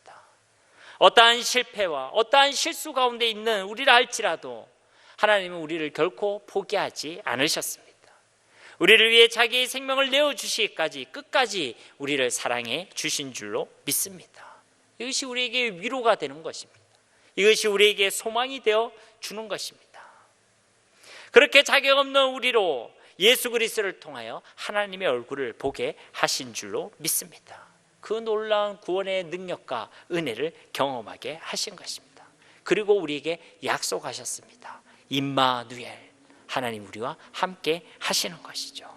어떠한 실패와 어떠한 실수 가운데 있는 우리라 할지라도 하나님은 우리를 결코 포기하지 않으셨습니다. 우리를 위해 자기의 생명을 내어주시기까지 끝까지 우리를 사랑해 주신 줄로 믿습니다. 이것이 우리에게 위로가 되는 것입니다. 이것이 우리에게 소망이 되어 주는 것입니다. 그렇게 자격 없는 우리로 예수 그리스도를 통하여 하나님의 얼굴을 보게 하신 줄로 믿습니다. 그 놀라운 구원의 능력과 은혜를 경험하게 하신 것입니다. 그리고 우리에게 약속하셨습니다. 임마누엘, 하나님 우리와 함께 하시는 것이죠.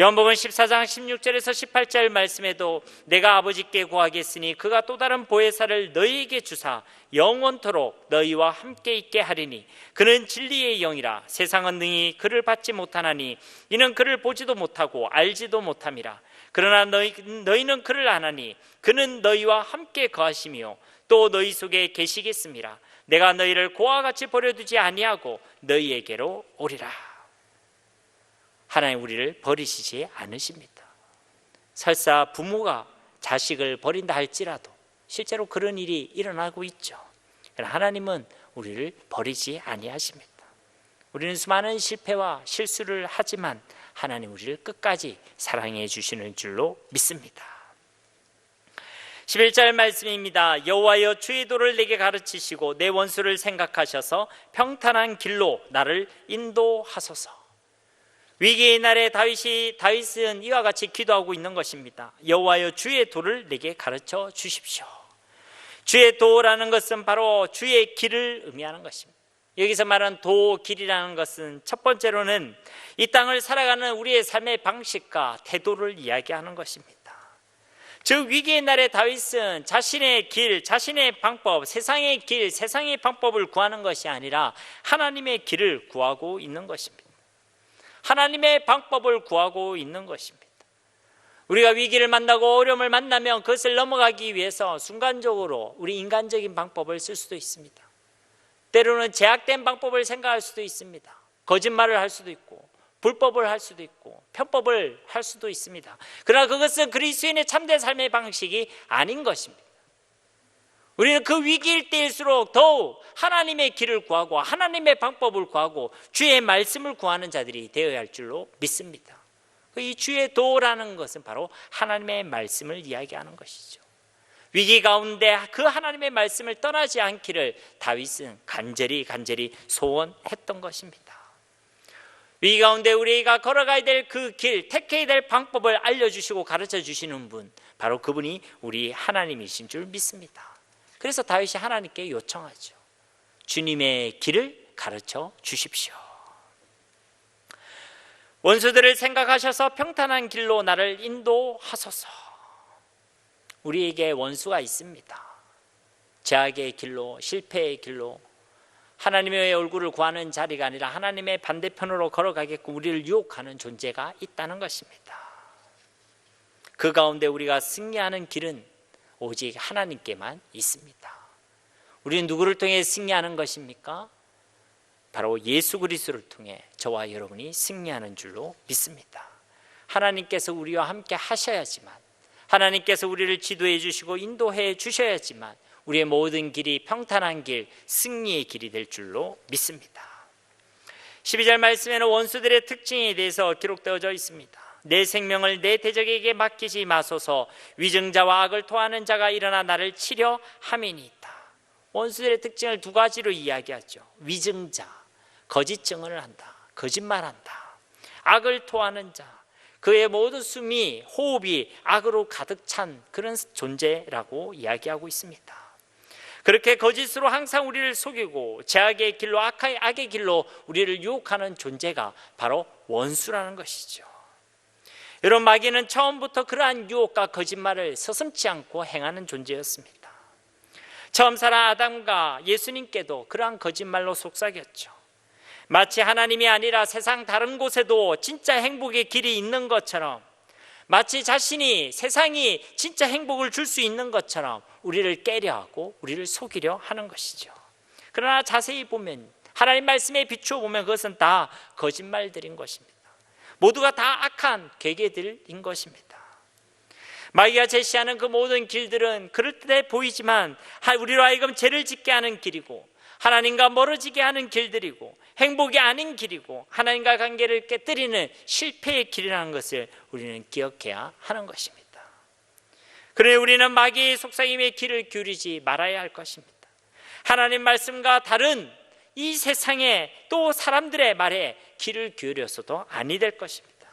요한복음 14장 16절에서 18절 말씀에도 내가 아버지께 구하겠으니 그가 또 다른 보혜사를 너희에게 주사 영원토록 너희와 함께 있게 하리니 그는 진리의 영이라. 세상은 능히 그를 받지 못하나니 이는 그를 보지도 못하고 알지도 못함이라. 그러나 너희는 그를 아나니 그는 너희와 함께 거하시며 또 너희 속에 계시겠습니다. 내가 너희를 고와 같이 버려두지 아니하고 너희에게로 오리라. 하나님 우리를 버리시지 않으십니다. 설사 부모가 자식을 버린다 할지라도 실제로 그런 일이 일어나고 있죠. 그러나 하나님은 우리를 버리지 아니하십니다. 우리는 수많은 실패와 실수를 하지만 하나님 우리를 끝까지 사랑해 주시는 줄로 믿습니다. 11절 말씀입니다. 여호와여 주의 도를 내게 가르치시고 내 원수를 생각하셔서 평탄한 길로 나를 인도하소서. 위기의 날에 다윗은 이와 같이 기도하고 있는 것입니다. 여호와여 주의 도를 내게 가르쳐 주십시오. 주의 도라는 것은 바로 주의 길을 의미하는 것입니다. 여기서 말하는 도, 길이라는 것은 첫 번째로는 이 땅을 살아가는 우리의 삶의 방식과 태도를 이야기하는 것입니다. 즉 위기의 날에 다윗은 자신의 길, 자신의 방법, 세상의 길, 세상의 방법을 구하는 것이 아니라 하나님의 길을 구하고 있는 것입니다. 하나님의 방법을 구하고 있는 것입니다. 우리가 위기를 만나고 어려움을 만나면 그것을 넘어가기 위해서 순간적으로 우리 인간적인 방법을 쓸 수도 있습니다. 때로는 제약된 방법을 생각할 수도 있습니다. 거짓말을 할 수도 있고 불법을 할 수도 있고 편법을 할 수도 있습니다. 그러나 그것은 그리스도인의 참된 삶의 방식이 아닌 것입니다. 우리는 그 위기일 때일수록 더욱 하나님의 길을 구하고 하나님의 방법을 구하고 주의 말씀을 구하는 자들이 되어야 할 줄로 믿습니다. 이 주의 도라는 것은 바로 하나님의 말씀을 이야기하는 것이죠. 위기 가운데 그 하나님의 말씀을 떠나지 않기를 다윗은 간절히 소원했던 것입니다. 위기 가운데 우리가 걸어가야 될 그 길, 택해야 될 방법을 알려주시고 가르쳐 주시는 분, 바로 그분이 우리 하나님이신 줄 믿습니다. 그래서 다윗이 하나님께 요청하죠. 주님의 길을 가르쳐 주십시오. 원수들을 생각하셔서 평탄한 길로 나를 인도하소서. 우리에게 원수가 있습니다. 제약의 길로, 실패의 길로, 하나님의 얼굴을 구하는 자리가 아니라 하나님의 반대편으로 걸어가게끔 우리를 유혹하는 존재가 있다는 것입니다. 그 가운데 우리가 승리하는 길은 오직 하나님께만 있습니다. 우리는 누구를 통해 승리하는 것입니까? 바로 예수 그리스도를 통해 저와 여러분이 승리하는 줄로 믿습니다. 하나님께서 우리와 함께 하셔야지만, 하나님께서 우리를 지도해 주시고 인도해 주셔야지만 우리의 모든 길이 평탄한 길, 승리의 길이 될 줄로 믿습니다. 12절 말씀에는 원수들의 특징에 대해서 기록되어져 있습니다. 내 생명을 내 대적에게 맡기지 마소서. 위증자와 악을 토하는 자가 일어나 나를 치려 함이니이다. 원수들의 특징을 두 가지로 이야기하죠. 위증자, 거짓 증언을 한다, 거짓말한다. 악을 토하는 자, 그의 모든 숨이, 호흡이 악으로 가득 찬 그런 존재라고 이야기하고 있습니다. 그렇게 거짓으로 항상 우리를 속이고 제약의 길로, 악의 길로 우리를 유혹하는 존재가 바로 원수라는 것이죠. 여러분, 마귀는 처음부터 그러한 유혹과 거짓말을 서슴지 않고 행하는 존재였습니다. 처음 살아 아담과 예수님께도 그러한 거짓말로 속삭였죠. 마치 하나님이 아니라 세상 다른 곳에도 진짜 행복의 길이 있는 것처럼, 마치 자신이 세상이 진짜 행복을 줄 수 있는 것처럼 우리를 깨려 하고 우리를 속이려 하는 것이죠. 그러나 자세히 보면, 하나님 말씀에 비추어 보면 그것은 다 거짓말들인 것입니다. 모두가 다 악한 계계들인 것입니다. 마귀가 제시하는 그 모든 길들은 그럴듯해 보이지만 우리로 하여금 죄를 짓게 하는 길이고, 하나님과 멀어지게 하는 길들이고, 행복이 아닌 길이고, 하나님과 관계를 깨뜨리는 실패의 길이라는 것을 우리는 기억해야 하는 것입니다. 그러니 우리는 마귀의 속삭임의 길을 기울이지 말아야 할 것입니다. 하나님 말씀과 다른 이 세상에 또 사람들의 말에 길을 기울여서도 아니 될 것입니다.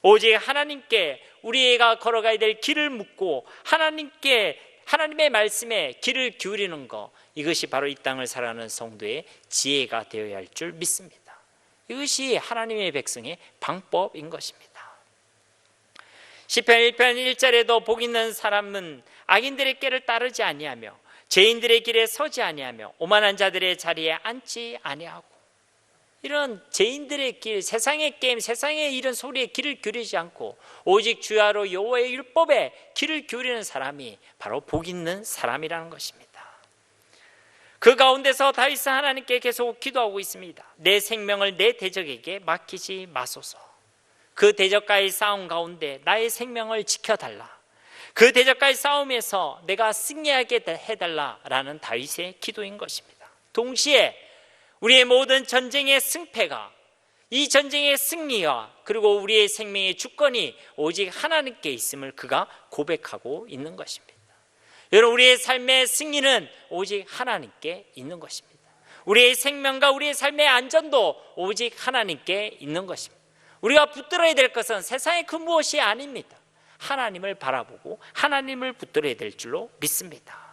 오직 하나님께 우리가 걸어가야 될 길을 묻고 하나님의 말씀에 길을 기울이는 것, 이것이 바로 이 땅을 살아가는 성도의 지혜가 되어야 할 줄 믿습니다. 이것이 하나님의 백성의 방법인 것입니다. 시편 1편 1절에도 복 있는 사람은 악인들의 길을 따르지 아니하며 죄인들의 길에 서지 아니하며 오만한 자들의 자리에 앉지 아니하고, 이런 죄인들의 길, 세상의 게임, 세상의 이런 소리에 귀를 기울이지 않고 오직 주야로 여호와의 율법에 귀를 기울이는 사람이 바로 복 있는 사람이라는 것입니다. 그 가운데서 다윗은 하나님께 계속 기도하고 있습니다. 내 생명을 내 대적에게 맡기지 마소서. 그 대적과의 싸움 가운데 나의 생명을 지켜달라. 그 대적과의 싸움에서 내가 승리하게 해달라라는 다윗의 기도인 것입니다. 동시에 우리의 모든 전쟁의 승패가, 이 전쟁의 승리와 그리고 우리의 생명의 주권이 오직 하나님께 있음을 그가 고백하고 있는 것입니다. 여러분, 우리의 삶의 승리는 오직 하나님께 있는 것입니다. 우리의 생명과 우리의 삶의 안전도 오직 하나님께 있는 것입니다. 우리가 붙들어야 될 것은 세상의 그 무엇이 아닙니다. 하나님을 바라보고 하나님을 붙들어야 될 줄로 믿습니다.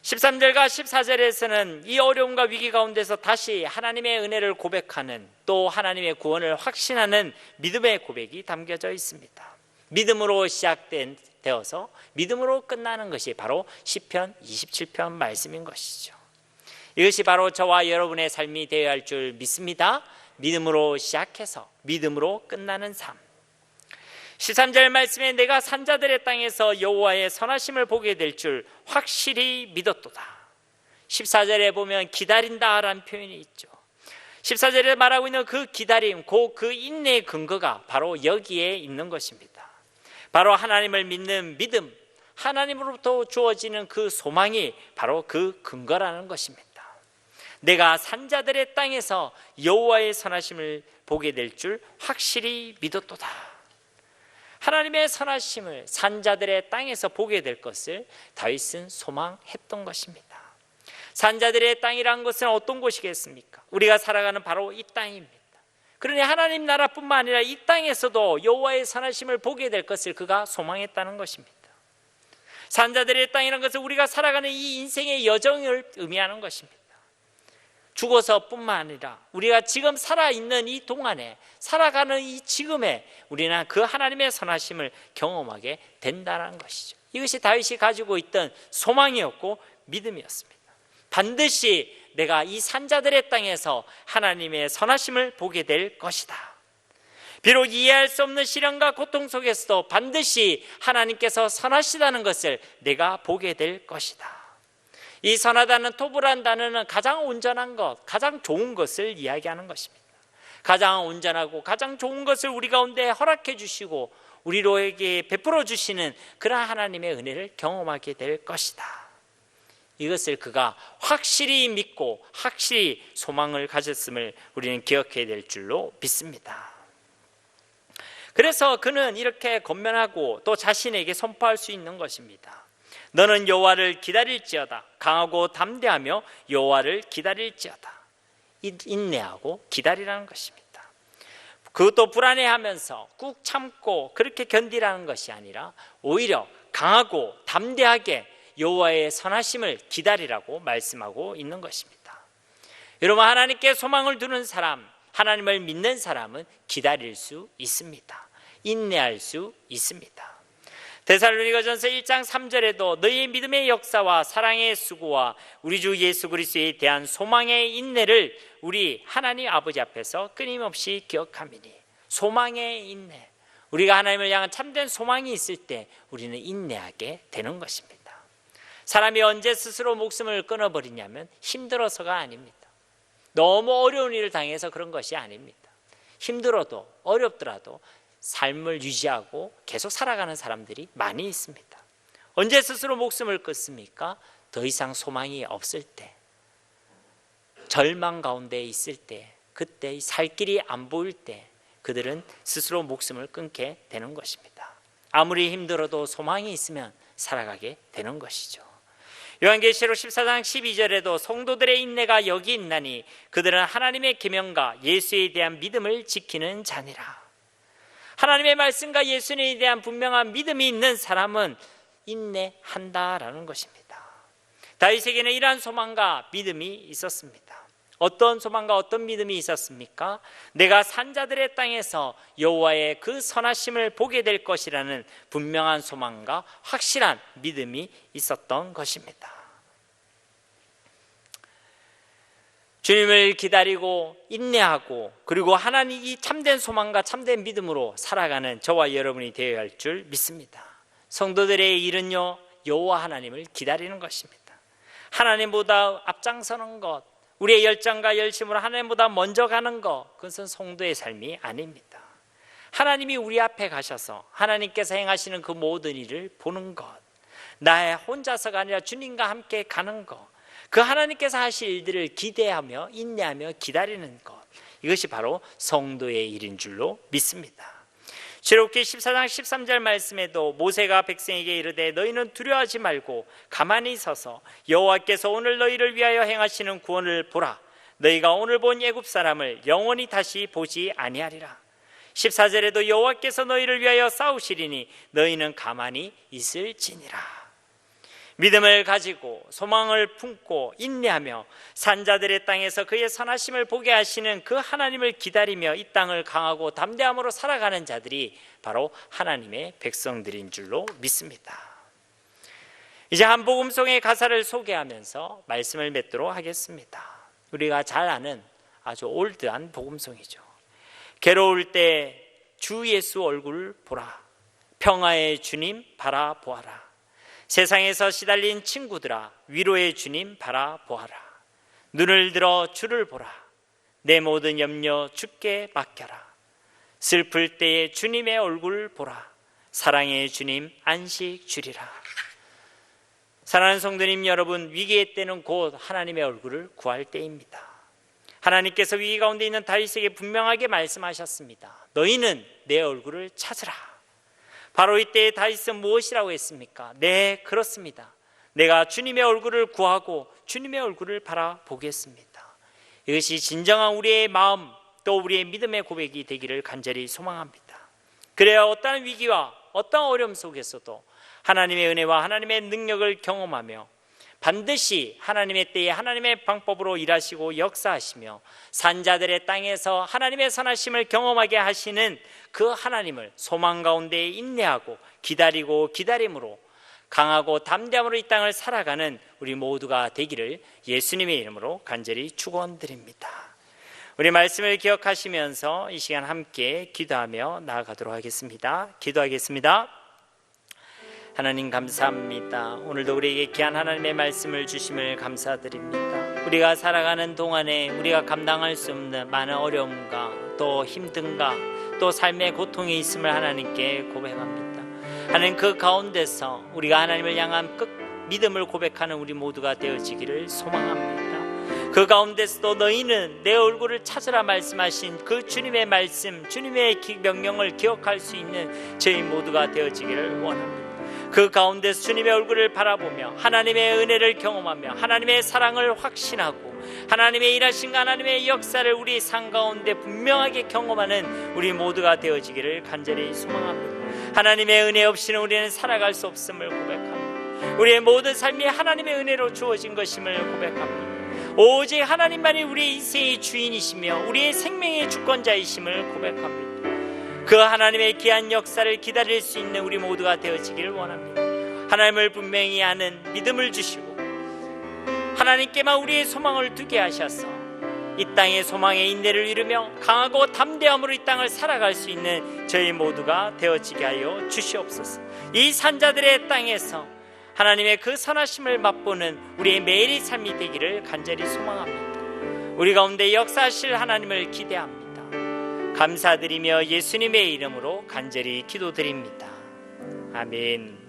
13절과 14절에서는 이 어려움과 위기 가운데서 다시 하나님의 은혜를 고백하는, 또 하나님의 구원을 확신하는 믿음의 고백이 담겨져 있습니다. 믿음으로 시작되어서 믿음으로 끝나는 것이 바로 시편 27편 말씀인 것이죠. 이것이 바로 저와 여러분의 삶이 되어야 할 줄 믿습니다. 믿음으로 시작해서 믿음으로 끝나는 삶. 13절 말씀에 내가 산자들의 땅에서 여호와의 선하심을 보게 될 줄 확실히 믿었도다. 14절에 보면 기다린다라는 표현이 있죠. 14절에 말하고 있는 그 기다림, 그 인내의 근거가 바로 여기에 있는 것입니다. 바로 하나님을 믿는 믿음, 하나님으로부터 주어지는 그 소망이 바로 그 근거라는 것입니다. 내가 산자들의 땅에서 여호와의 선하심을 보게 될 줄 확실히 믿었도다. 하나님의 선하심을 산자들의 땅에서 보게 될 것을 다윗은 소망했던 것입니다. 산자들의 땅이란 것은 어떤 곳이겠습니까? 우리가 살아가는 바로 이 땅입니다. 그러니 하나님 나라뿐만 아니라 이 땅에서도 여호와의 선하심을 보게 될 것을 그가 소망했다는 것입니다. 산자들의 땅이란 것은 우리가 살아가는 이 인생의 여정을 의미하는 것입니다. 죽어서뿐만 아니라 우리가 지금 살아있는 이 동안에, 살아가는 이 지금에 우리는 그 하나님의 선하심을 경험하게 된다는 것이죠. 이것이 다윗이 가지고 있던 소망이었고 믿음이었습니다. 반드시 내가 이 산자들의 땅에서 하나님의 선하심을 보게 될 것이다. 비록 이해할 수 없는 시련과 고통 속에서도 반드시 하나님께서 선하시다는 것을 내가 보게 될 것이다. 이 선하다는 토부란 단어는 가장 온전한 것, 가장 좋은 것을 이야기하는 것입니다. 가장 온전하고 가장 좋은 것을 우리 가운데 허락해 주시고 우리로에게 베풀어 주시는 그러한 하나님의 은혜를 경험하게 될 것이다. 이것을 그가 확실히 믿고 확실히 소망을 가졌음을 우리는 기억해야 될 줄로 믿습니다. 그래서 그는 이렇게 권면하고 또 자신에게 선포할 수 있는 것입니다. 너는 여호와를 기다릴지어다. 강하고 담대하며 여호와를 기다릴지어다. 인내하고 기다리라는 것입니다. 그것도 불안해하면서 꾹 참고 그렇게 견디라는 것이 아니라 오히려 강하고 담대하게 여호와의 선하심을 기다리라고 말씀하고 있는 것입니다. 여러분, 하나님께 소망을 두는 사람, 하나님을 믿는 사람은 기다릴 수 있습니다. 인내할 수 있습니다. 데살로니가전서 1장 3절에도 너희의 믿음의 역사와 사랑의 수고와 우리 주 예수 그리스도에 대한 소망의 인내를 우리 하나님 아버지 앞에서 끊임없이 기억하미니. 소망의 인내, 우리가 하나님을 향한 참된 소망이 있을 때 우리는 인내하게 되는 것입니다. 사람이 언제 스스로 목숨을 끊어버리냐면 힘들어서가 아닙니다. 너무 어려운 일을 당해서 그런 것이 아닙니다. 힘들어도 어렵더라도 삶을 유지하고 계속 살아가는 사람들이 많이 있습니다. 언제 스스로 목숨을 끊습니까? 더 이상 소망이 없을 때, 절망 가운데 있을 때, 그때 살 길이 안 보일 때 그들은 스스로 목숨을 끊게 되는 것입니다. 아무리 힘들어도 소망이 있으면 살아가게 되는 것이죠. 요한계시록 14장 12절에도 성도들의 인내가 여기 있나니 그들은 하나님의 계명과 예수에 대한 믿음을 지키는 자니라. 하나님의 말씀과 예수님에 대한 분명한 믿음이 있는 사람은 인내한다라는 것입니다. 다윗에게는 이러한 소망과 믿음이 있었습니다. 어떤 소망과 어떤 믿음이 있었습니까? 내가 산자들의 땅에서 여호와의 그 선하심을 보게 될 것이라는 분명한 소망과 확실한 믿음이 있었던 것입니다. 주님을 기다리고 인내하고 그리고 하나님 이 참된 소망과 참된 믿음으로 살아가는 저와 여러분이 되어야 할 줄 믿습니다. 성도들의 일은요, 여호와 하나님을 기다리는 것입니다. 하나님보다 앞장서는 것, 우리의 열정과 열심으로 하나님보다 먼저 가는 것, 그것은 성도의 삶이 아닙니다. 하나님이 우리 앞에 가셔서 하나님께서 행하시는 그 모든 일을 보는 것, 나의 혼자서가 아니라 주님과 함께 가는 것, 그 하나님께서 하실 일들을 기대하며 인내하며 기다리는 것, 이것이 바로 성도의 일인 줄로 믿습니다. 출애굽기 14장 13절 말씀에도 모세가 백성에게 이르되 너희는 두려워하지 말고 가만히 서서 여호와께서 오늘 너희를 위하여 행하시는 구원을 보라. 너희가 오늘 본 애굽 사람을 영원히 다시 보지 아니하리라. 14절에도 여호와께서 너희를 위하여 싸우시리니 너희는 가만히 있을지니라. 믿음을 가지고 소망을 품고 인내하며 산자들의 땅에서 그의 선하심을 보게 하시는 그 하나님을 기다리며 이 땅을 강하고 담대함으로 살아가는 자들이 바로 하나님의 백성들인 줄로 믿습니다. 이제 한 복음송의 가사를 소개하면서 말씀을 맺도록 하겠습니다. 우리가 잘 아는 아주 올드한 복음송이죠. 괴로울 때 주 예수 얼굴 보라. 평화의 주님 바라보아라. 세상에서 시달린 친구들아 위로의 주님 바라보아라. 눈을 들어 주를 보라. 내 모든 염려 주께 맡겨라. 슬플 때에 주님의 얼굴 보라. 사랑의 주님 안식 주리라. 사랑하는 성도님 여러분, 위기의 때는 곧 하나님의 얼굴을 구할 때입니다. 하나님께서 위기 가운데 있는 다윗에게 분명하게 말씀하셨습니다. 너희는 내 얼굴을 찾으라. 바로 이때 다윗은 무엇이라고 했습니까? 네, 그렇습니다. 내가 주님의 얼굴을 구하고 주님의 얼굴을 바라보겠습니다. 이것이 진정한 우리의 마음 또 우리의 믿음의 고백이 되기를 간절히 소망합니다. 그래야 어떠한 위기와 어떠한 어려움 속에서도 하나님의 은혜와 하나님의 능력을 경험하며 반드시 하나님의 때에 하나님의 방법으로 일하시고 역사하시며 산자들의 땅에서 하나님의 선하심을 경험하게 하시는 그 하나님을 소망 가운데 인내하고 기다리고 기다림으로 강하고 담대함으로 이 땅을 살아가는 우리 모두가 되기를 예수님의 이름으로 간절히 축원드립니다. 우리 말씀을 기억하시면서 이 시간 함께 기도하며 나아가도록 하겠습니다. 기도하겠습니다. 하나님 감사합니다. 오늘도 우리에게 귀한 하나님의 말씀을 주심을 감사드립니다. 우리가 살아가는 동안에 우리가 감당할 수 없는 많은 어려움과 또 힘듦과 또 삶의 고통이 있음을 하나님께 고백합니다. 하나님 그 가운데서 우리가 하나님을 향한 끝 믿음을 고백하는 우리 모두가 되어지기를 소망합니다. 그 가운데서도 너희는 내 얼굴을 찾으라 말씀하신 그 주님의 말씀, 주님의 명령을 기억할 수 있는 저희 모두가 되어지기를 원합니다. 그 가운데서 주님의 얼굴을 바라보며 하나님의 은혜를 경험하며 하나님의 사랑을 확신하고 하나님의 일하신과 하나님의 역사를 우리 삶 가운데 분명하게 경험하는 우리 모두가 되어지기를 간절히 소망합니다. 하나님의 은혜 없이는 우리는 살아갈 수 없음을 고백합니다. 우리의 모든 삶이 하나님의 은혜로 주어진 것임을 고백합니다. 오직 하나님만이 우리의 인생의 주인이시며 우리의 생명의 주권자이심을 고백합니다. 그 하나님의 귀한 역사를 기다릴 수 있는 우리 모두가 되어지기를 원합니다. 하나님을 분명히 아는 믿음을 주시고 하나님께만 우리의 소망을 두게 하셔서 이 땅의 소망의 인내를 이루며 강하고 담대함으로 이 땅을 살아갈 수 있는 저희 모두가 되어지게 하여 주시옵소서. 이 산자들의 땅에서 하나님의 그 선하심을 맛보는 우리의 매일의 삶이 되기를 간절히 소망합니다. 우리 가운데 역사하실 하나님을 기대합니다. 감사드리며 예수님의 이름으로 간절히 기도드립니다. 아멘.